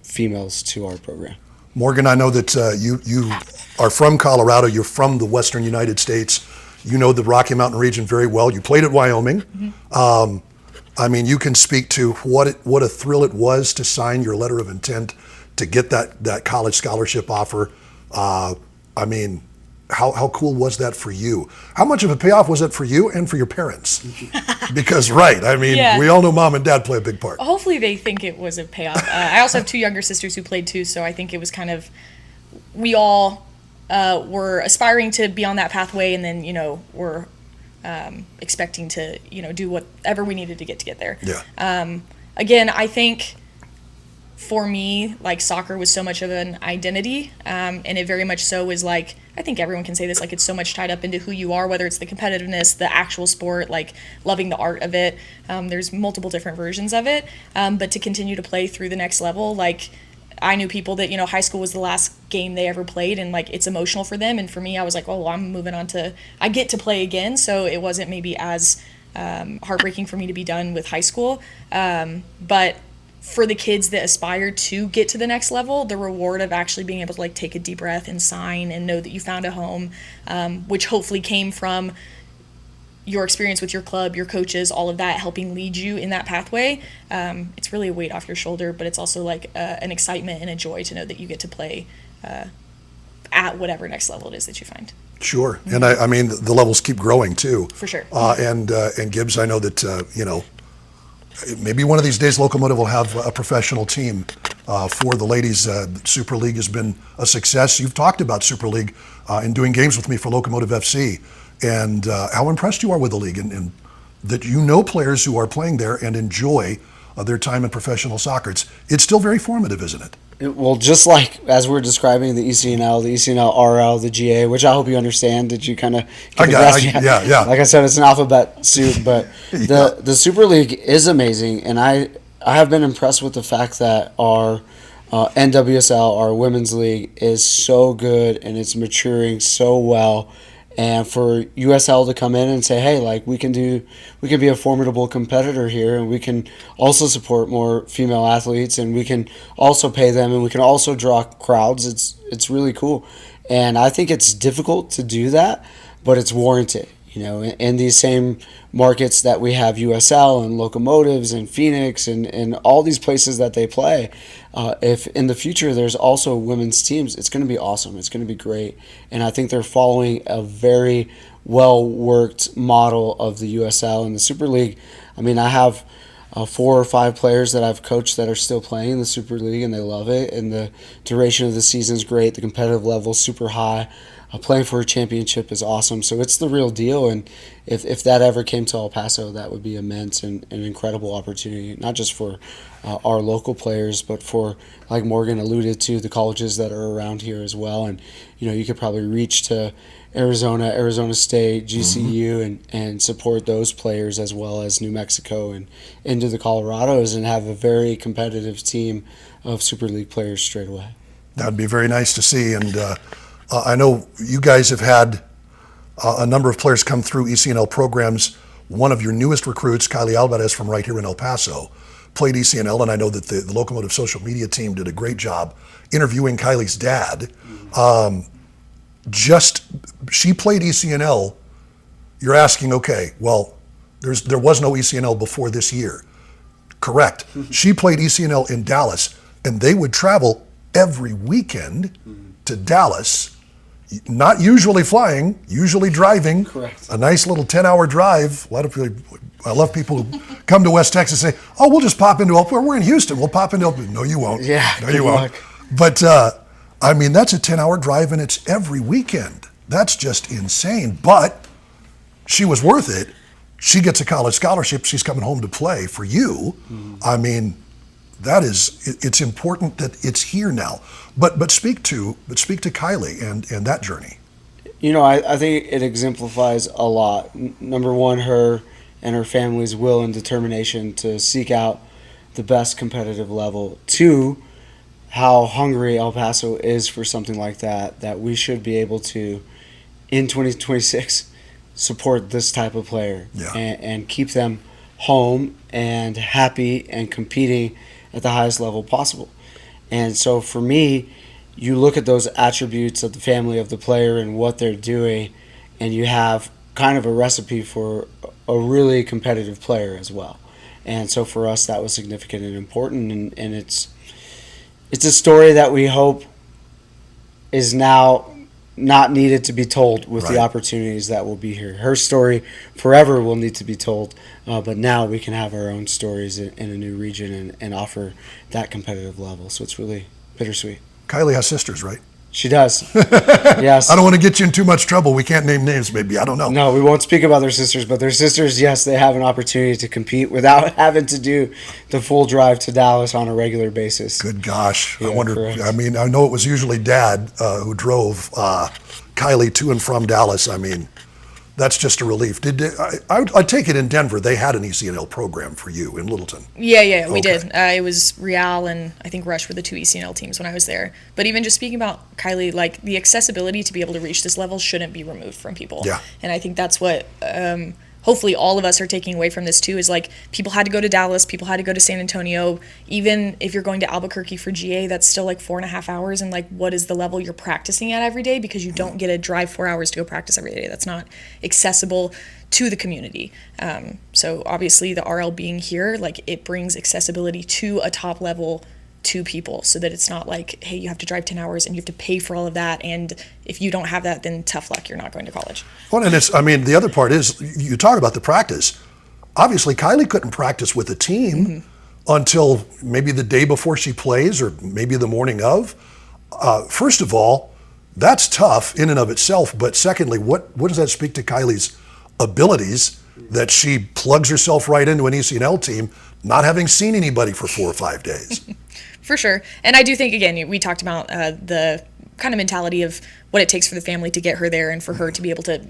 females to our program. Morgan, I know that you are from Colorado. You're from the Western United States. You know the Rocky Mountain region very well. You played at Wyoming. Mm-hmm. You can speak to what a thrill it was to sign your letter of intent to get that college scholarship offer. How cool was that for you? How much of a payoff was it for you and for your parents? Because, we all know mom and dad play a big part. Hopefully they think it was a payoff. I also have 2 younger sisters who played too, so I think it was kind of, we all were aspiring to be on that pathway, and then, we're expecting to, do whatever we needed to get there. Yeah. Again, I think for me, soccer was so much of an identity, and it very much so was I think everyone can say this, it's so much tied up into who you are, whether it's the competitiveness, the actual sport, loving the art of it. There's multiple different versions of it, but to continue to play through the next level, I knew people that, high school was the last game they ever played, and it's emotional for them. And for me, I was I'm moving on I get to play again. So it wasn't maybe as heartbreaking for me to be done with high school. But for the kids that aspire to get to the next level, the reward of actually being able to take a deep breath and sign and know that you found a home, which hopefully came from your experience with your club, your coaches, all of that helping lead you in that pathway. It's really a weight off your shoulder, but it's also an excitement and a joy to know that you get to play at whatever next level it is that you find. Sure. Mm-hmm. And the levels keep growing too. For sure. And Gibbs, I know that, maybe one of these days Locomotive will have a professional team for the ladies. Super League has been a success. You've talked about Super League in doing games with me for Locomotive FC, and how impressed you are with the league, and that players who are playing there and enjoy their time in professional soccer. It's still very formative, isn't it? Well, just as we're describing the ECNL RL, the GA, which I hope you understand. Did you kind of yeah. Like I said, it's an alphabet soup, but the Super League is amazing, and I have been impressed with the fact that our NWSL, our women's league, is so good and it's maturing so well. And for USL to come in and say, hey, we can be a formidable competitor here, and we can also support more female athletes, and we can also pay them, and we can also draw crowds. It's really cool. And I think it's difficult to do that, but it's warranted. In these same markets that we have USL and Locomotives and Phoenix and all these places that they play, if in the future there's also women's teams, it's going to be awesome. It's going to be great. And I think they're following a very well-worked model of the USL and the Super League. I have 4 or 5 players that I've coached that are still playing in the Super League, and they love it. And the duration of the season is great. The competitive level is super high. Playing for a championship is awesome. So it's the real deal. And if that ever came to El Paso, that would be immense and an incredible opportunity, not just for our local players, but for, like Morgan alluded to, the colleges that are around here as well. And, you could probably reach to Arizona State, GCU, and support those players as well as New Mexico and into the Colorados and have a very competitive team of Super League players straight away. That'd be very nice to see. And I know you guys have had a number of players come through ECNL programs. One of your newest recruits, Kylie Alvarez from right here in El Paso, played ECNL, and I know that the Locomotive social media team did a great job interviewing Kylie's dad. She played ECNL. You're asking, okay, well, there was no ECNL before this year. Correct. She played ECNL in Dallas, and they would travel every weekend to Dallas not usually flying, usually driving. Correct. A nice little 10-hour drive. A lot of people, I love people who come to West Texas and say, "Oh, we'll just pop into we're in Houston. We'll pop into No, you won't. Yeah, no, good you luck. won't." But I mean, that's a 10-hour drive, and it's every weekend. That's just insane. But she was worth it. She gets a college scholarship. She's coming home to play for you. I mean, it's important that it's here now. But speak to Kylie and that journey. You know, I think it exemplifies a lot. Number one, her and her family's will and determination to seek out the best competitive level. Two, how hungry El Paso is for something like that we should be able to, in 2026, support this type of player and keep them home and happy and competing at the highest level possible. And so for me, you look at those attributes of the family of the player and what they're doing, and you have kind of a recipe for a really competitive player as well. And so for us, that was significant and important, and it's a story that we hope is now not needed to be told with the opportunities that will be here. Her story forever will need to be told, but now we can have our own stories in a new region and offer that competitive level. So it's really bittersweet. Kylie has sisters, right? She does. Yes. I don't want to get you in too much trouble. We can't name names, maybe. I don't know. No, we won't speak about their sisters, but their sisters, yes, they have an opportunity to compete without having to do the full drive to Dallas on a regular basis. Good gosh. Yeah, I wonder, correct. I mean, I know it was usually Dad who drove Kylie to and from Dallas. I mean, that's just a relief. I take it in Denver, they had an ECNL program for you in Littleton. Yeah, we Okay. did. It was Real and I think Rush were the two ECNL teams when I was there. But even just speaking about Kylie, like the accessibility to be able to reach this level shouldn't be removed from people. Yeah. And I think that's what hopefully all of us are taking away from this too, is like people had to go to Dallas, people had to go to San Antonio. Even if you're going to Albuquerque for GA, that's still like 4.5 hours. And like, what is the level you're practicing at every day? Because you don't get to drive 4 hours to go practice every day. That's not accessible to the community. So obviously the RL being here, like it brings accessibility to a top level to people, so that it's not like, hey, you have to drive 10 hours and you have to pay for all of that, and if you don't have that, then tough luck, you're not going to college. Well, and the other part is, you talk about the practice. Obviously, Kylie couldn't practice with a team until maybe the day before she plays, or maybe the morning of. First of all, that's tough in and of itself, but secondly, what does that speak to Kylie's abilities, that she plugs herself right into an ECNL team, not having seen anybody for 4 or 5 days? For sure. And I do think, again, we talked about the kind of mentality of what it takes for the family to get her there and for her to be able to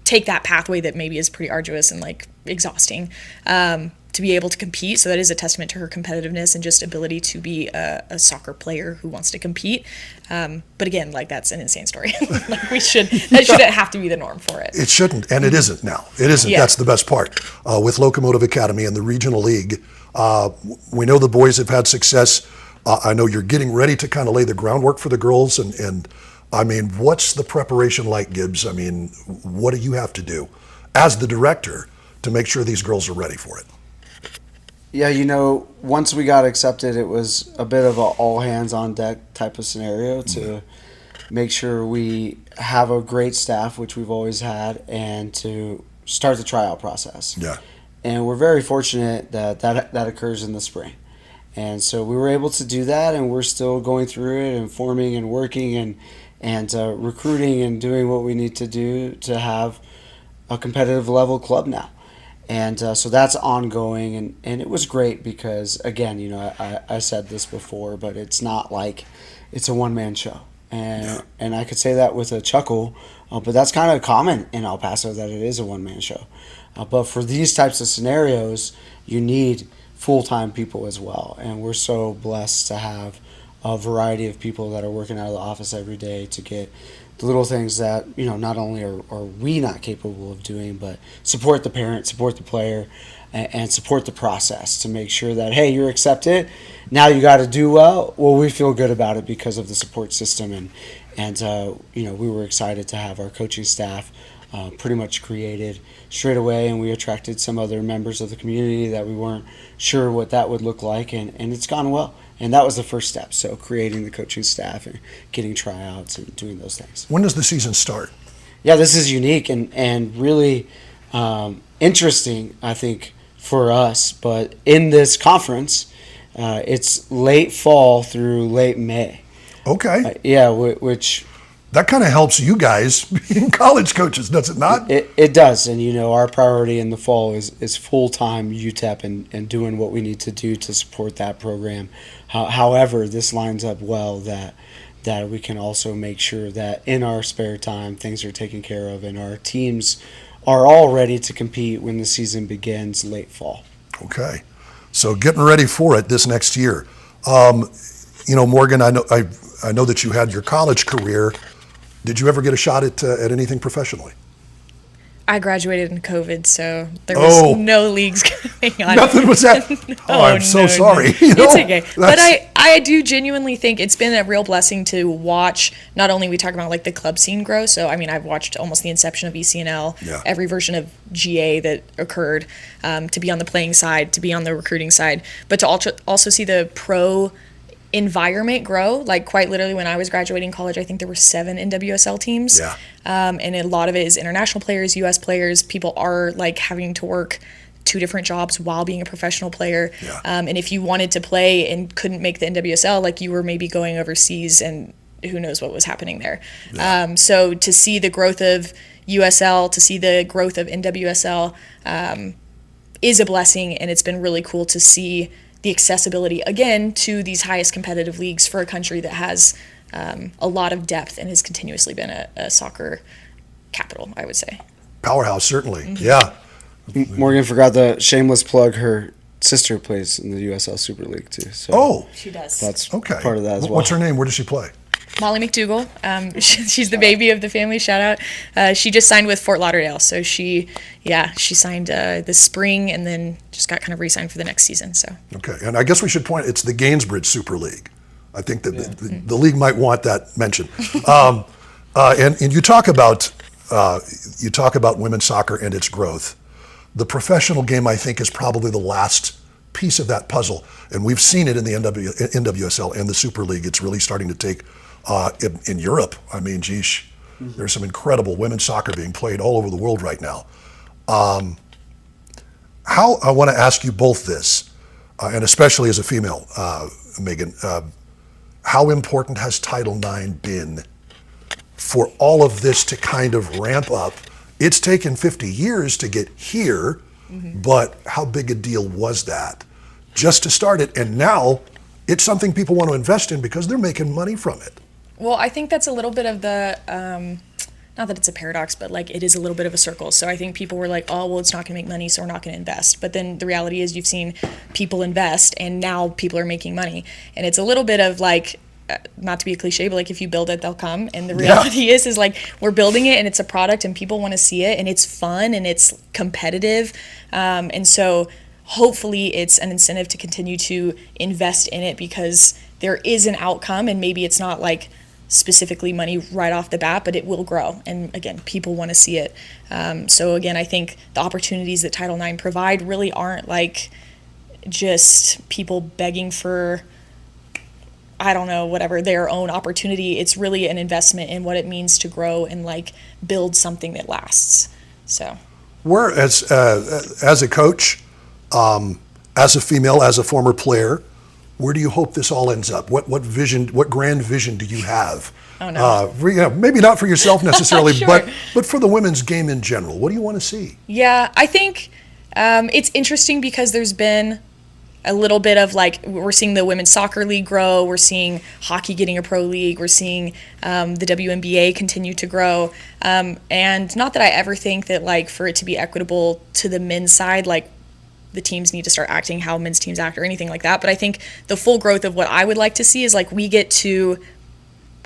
take that pathway that maybe is pretty arduous and like exhausting, to be able to compete. So that is a testament to her competitiveness and just ability to be a soccer player who wants to compete. But again, like that's an insane story. Like that shouldn't have to be the norm for it. It shouldn't, and it isn't now. It isn't. Yeah. That's the best part. With Locomotive Academy and the Regional League, we know the boys have had success. I know you're getting ready to kind of lay the groundwork for the girls, and I mean, what's the preparation like, Gibbs? I mean, what do you have to do as the director to make sure these girls are ready for it? Yeah, you know, once we got accepted, it was a bit of a all hands on deck type of scenario to make sure we have a great staff, which we've always had, and to start the tryout process. Yeah. And we're very fortunate that occurs in the spring. And so we were able to do that, and we're still going through it and forming and working and recruiting and doing what we need to do to have a competitive level club now. And so that's ongoing, and it was great because, again, you know, I said this before, but it's not like it's a one-man show. And I could say that with a chuckle, but that's kind of common in El Paso, that it is a one-man show. But for these types of scenarios, you need full-time people as well. And we're so blessed to have a variety of people that are working out of the office every day to get the little things that, you know, not only are we not capable of doing, but support the parent, support the player, and support the process to make sure that, hey, you're accepted, now you got to do well. Well, we feel good about it because of the support system, and you know, we were excited to have our coaching staff pretty much created straight away, and we attracted some other members of the community that we weren't sure what that would look like, and it's gone well. And that was the first step, so creating the coaching staff and getting tryouts and doing those things. When does the season start? Yeah, this is unique and really interesting, I think, for us. But in this conference, it's late fall through late May. Okay. Which that kind of helps you guys being college coaches, does it not? It does. And, our priority in the fall is full-time UTEP and doing what we need to do to support that program. However, this lines up well that we can also make sure that in our spare time things are taken care of and our teams are all ready to compete when the season begins late fall. Okay. So getting ready for it this next year. Morgan, I know that you had your college career. Did you ever get a shot at anything professionally? I graduated in COVID, so there was no leagues going on. Nothing was that. I'm so sorry. It's okay. But I do genuinely think it's been a real blessing to watch, not only we talk about like the club scene grow, so I mean I've watched almost the inception of ECNL, every version of GA that occurred, to be on the playing side, to be on the recruiting side, but to also see the pro environment grow. Like quite literally when I was graduating college, I think there were 7 NWSL teams. And a lot of it is international players, US players. People are like having to work 2 different jobs while being a professional player. And if you wanted to play and couldn't make the NWSL, like you were maybe going overseas and who knows what was happening there. So to see the growth of USL, to see the growth of NWSL is a blessing, and it's been really cool to see the accessibility again to these highest competitive leagues for a country that has a lot of depth and has continuously been a soccer capital, I would say. Powerhouse, certainly. Yeah. Morgan forgot the shameless plug. Her sister plays in the USL Super League too. So she does. That's part of that as well. What's her name? Where does she play? Molly McDougal. She's the baby of the family. Shout out. She just signed with Fort Lauderdale, so she signed this spring and then just got kind of re-signed for the next season. So okay, and I guess we should point it's the Gainsbridge Super League. I think that the league might want that mentioned. And you talk about women's soccer and its growth. The professional game, I think, is probably the last piece of that puzzle, and we've seen it in the NWSL and the Super League. It's really starting to take. In Europe, I mean, there's some incredible women's soccer being played all over the world right now. I want to ask you both this, and especially as a female, Megan, how important has Title IX been for all of this to kind of ramp up? It's taken 50 years to get here, but how big a deal was that just to start it? And now it's something people want to invest in because they're making money from it. Well, I think that's a little bit of the, not that it's a paradox, but like it is a little bit of a circle. So I think people were like, oh, well, it's not going to make money, so we're not going to invest. But then the reality is you've seen people invest and now people are making money. And it's a little bit of like, not to be a cliche, but like if you build it, they'll come. And the reality is like we're building it and it's a product and people want to see it and it's fun and it's competitive. And so hopefully it's an incentive to continue to invest in it because there is an outcome, and maybe it's not like specifically money right off the bat, but it will grow. And again, people want to see it. So again, I think the opportunities that Title IX provide really aren't like just people begging for, I don't know, whatever, their own opportunity. It's really an investment in what it means to grow and like build something that lasts. So where as a coach, as a female, as a former player, where do you hope this all ends up? What vision, what grand vision do you have? Oh, no. Maybe not for yourself necessarily, Sure. but for the women's game in general. What do you want to see? Yeah, I think it's interesting because there's been a little bit of like, we're seeing the women's soccer league grow, we're seeing hockey getting a pro league, we're seeing the WNBA continue to grow. And not that I ever think that like for it to be equitable to the men's side, like the teams need to start acting how men's teams act or anything like that. But I think the full growth of what I would like to see is like we get to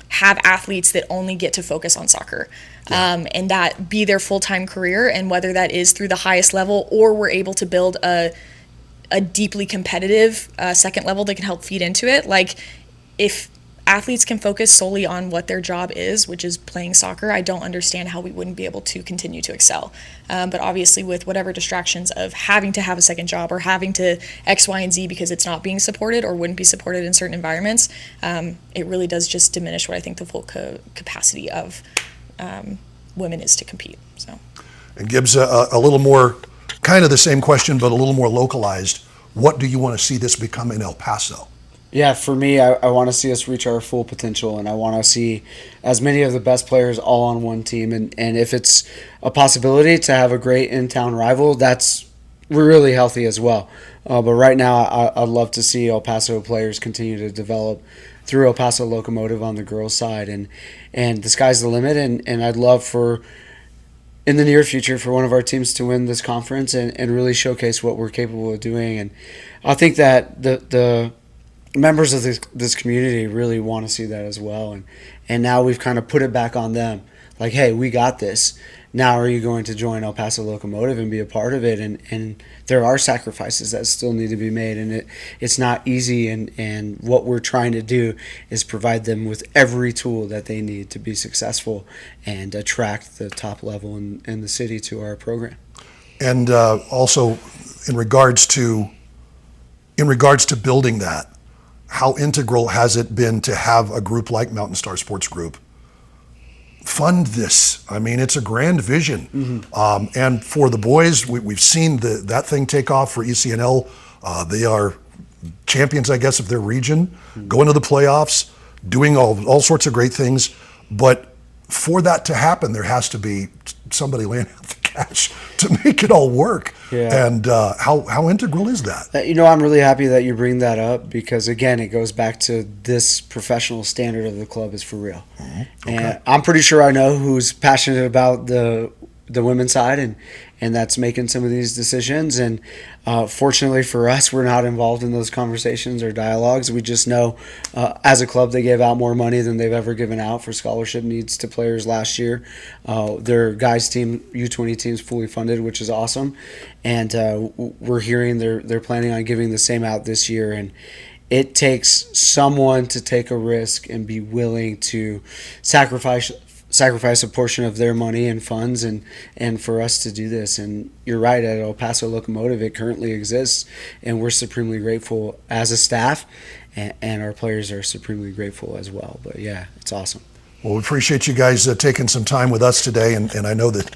have athletes that only get to focus on soccer, and that be their full-time career. And whether that is through the highest level or we're able to build a deeply competitive second level that can help feed into it. Like if athletes can focus solely on what their job is, which is playing soccer, I don't understand how we wouldn't be able to continue to excel. But obviously with whatever distractions of having to have a second job or having to X, Y, and Z because it's not being supported or wouldn't be supported in certain environments, it really does just diminish what I think the full capacity of women is to compete. So. And Gibbs, a little more, kind of the same question, but a little more localized. What do you want to see this become in El Paso? Yeah, for me, I want to see us reach our full potential, and I want to see as many of the best players all on one team. And if it's a possibility to have a great in-town rival, that's really healthy as well. But right now, I'd love to see El Paso players continue to develop through El Paso Locomotive on the girls' side. And the sky's the limit, and I'd love for, in the near future, for one of our teams to win this conference and really showcase what we're capable of doing. And I think that the members of this community really want to see that as well, and now we've kind of put it back on them, like, hey, we got this. Now are you going to join El Paso Locomotive and be a part of it? And there are sacrifices that still need to be made, and it's not easy, and what we're trying to do is provide them with every tool that they need to be successful and attract the top level in the city to our program. And also in regards to building that, how integral has it been to have a group like Mountain Star Sports Group fund this? I mean, it's a grand vision. Mm-hmm. And for the boys, we've seen that thing take off for ECNL. They are champions, I guess, of their region, mm-hmm. going to the playoffs, doing all sorts of great things. But for that to happen, there has to be somebody laying out the cash to make it all work. Yeah. And how integral is that? I'm really happy that you bring that up because, again, it goes back to this professional standard of the club is for real. Mm-hmm. Okay. And I'm pretty sure I know who's passionate about the women's side and that's making some of these decisions. And fortunately for us, we're not involved in those conversations or dialogues. We just know as a club they gave out more money than they've ever given out for scholarship needs to players last year. Their guys team, U20 team's fully funded, which is awesome. And we're hearing they're planning on giving the same out this year. And it takes someone to take a risk and be willing to sacrifice a portion of their money and funds and for us to do this. And you're right, at El Paso Locomotive it currently exists, and we're supremely grateful as a staff, and our players are supremely grateful as well. But yeah, it's awesome. Well, we appreciate you guys taking some time with us today, and I know that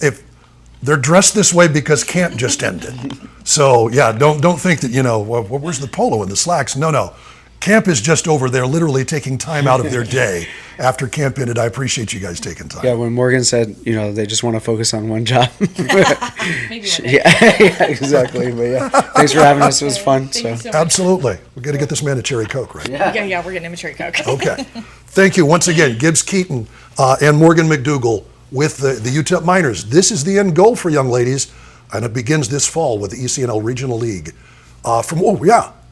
if they're dressed this way because camp just ended. So yeah, don't think that, where's the polo and the slacks? No. Camp is just over. They're literally taking time out of their day after camp ended. I appreciate you guys taking time. Yeah, when Morgan said, they just want to focus on one job. Maybe one day. Yeah, exactly. But yeah, thanks for having us. It was fun. Thank you so much. Absolutely. We're going to get this man a cherry Coke, right? Yeah, we're getting him a cherry Coke. Okay. Thank you once again, Gibbs, Keeton, and Morgan McDougal with the UTEP Miners. This is the end goal for young ladies, and it begins this fall with the ECNL Regional League.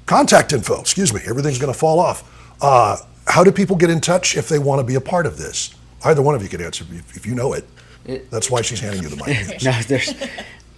Contact info, everything's going to fall off. How do people get in touch if they want to be a part of this? Either one of you can answer if you know it. That's why she's handing you the mic. No,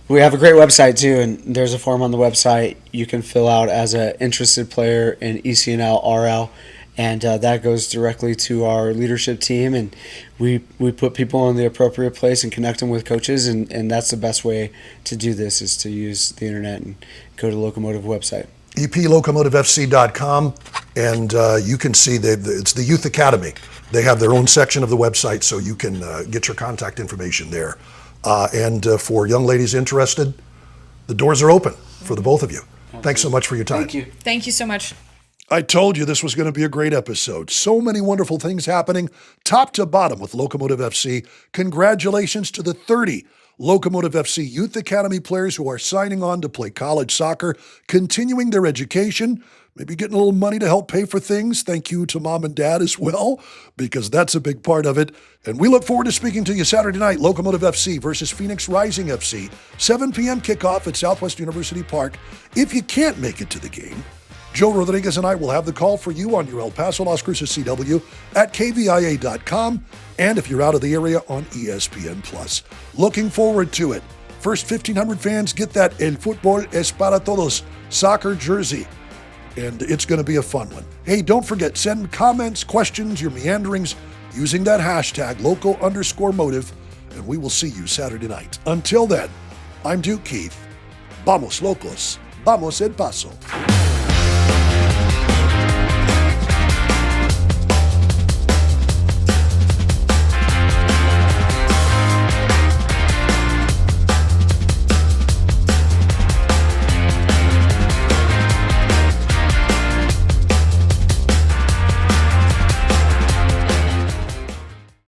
we have a great website too, and there's a form on the website you can fill out as an interested player in ECNL RL, and that goes directly to our leadership team, and we put people in the appropriate place and connect them with coaches, and that's the best way to do this is to use the internet and go to the Locomotive website. EPLocomotiveFC.com, and you can see it's the Youth Academy. They have their own section of the website, so you can get your contact information there. And for young ladies interested, the doors are open for the both of you. Absolutely. Thanks so much for your time. Thank you. Thank you so much. I told you this was going to be a great episode. So many wonderful things happening, top to bottom with Locomotive FC. Congratulations to the 30 Locomotive FC Youth Academy players who are signing on to play college soccer, continuing their education, maybe getting a little money to help pay for things. Thank you to mom and dad as well, because that's a big part of it. And we look forward to speaking to you Saturday night, Locomotive FC versus Phoenix Rising FC, 7 p.m. kickoff at Southwest University Park. If you can't make it to the game, Joe Rodriguez and I will have the call for you on your El Paso Las Cruces CW at kvia.com, and if you're out of the area, on ESPN+. Looking forward to it. First 1,500 fans get that El Fútbol es para Todos soccer jersey. and it's going to be a fun one. Hey, don't forget, send comments, questions, your meanderings using that hashtag #Loco_motive, and we will see you Saturday night. Until then, I'm Duke Keith. Vamos Locos, vamos el paso.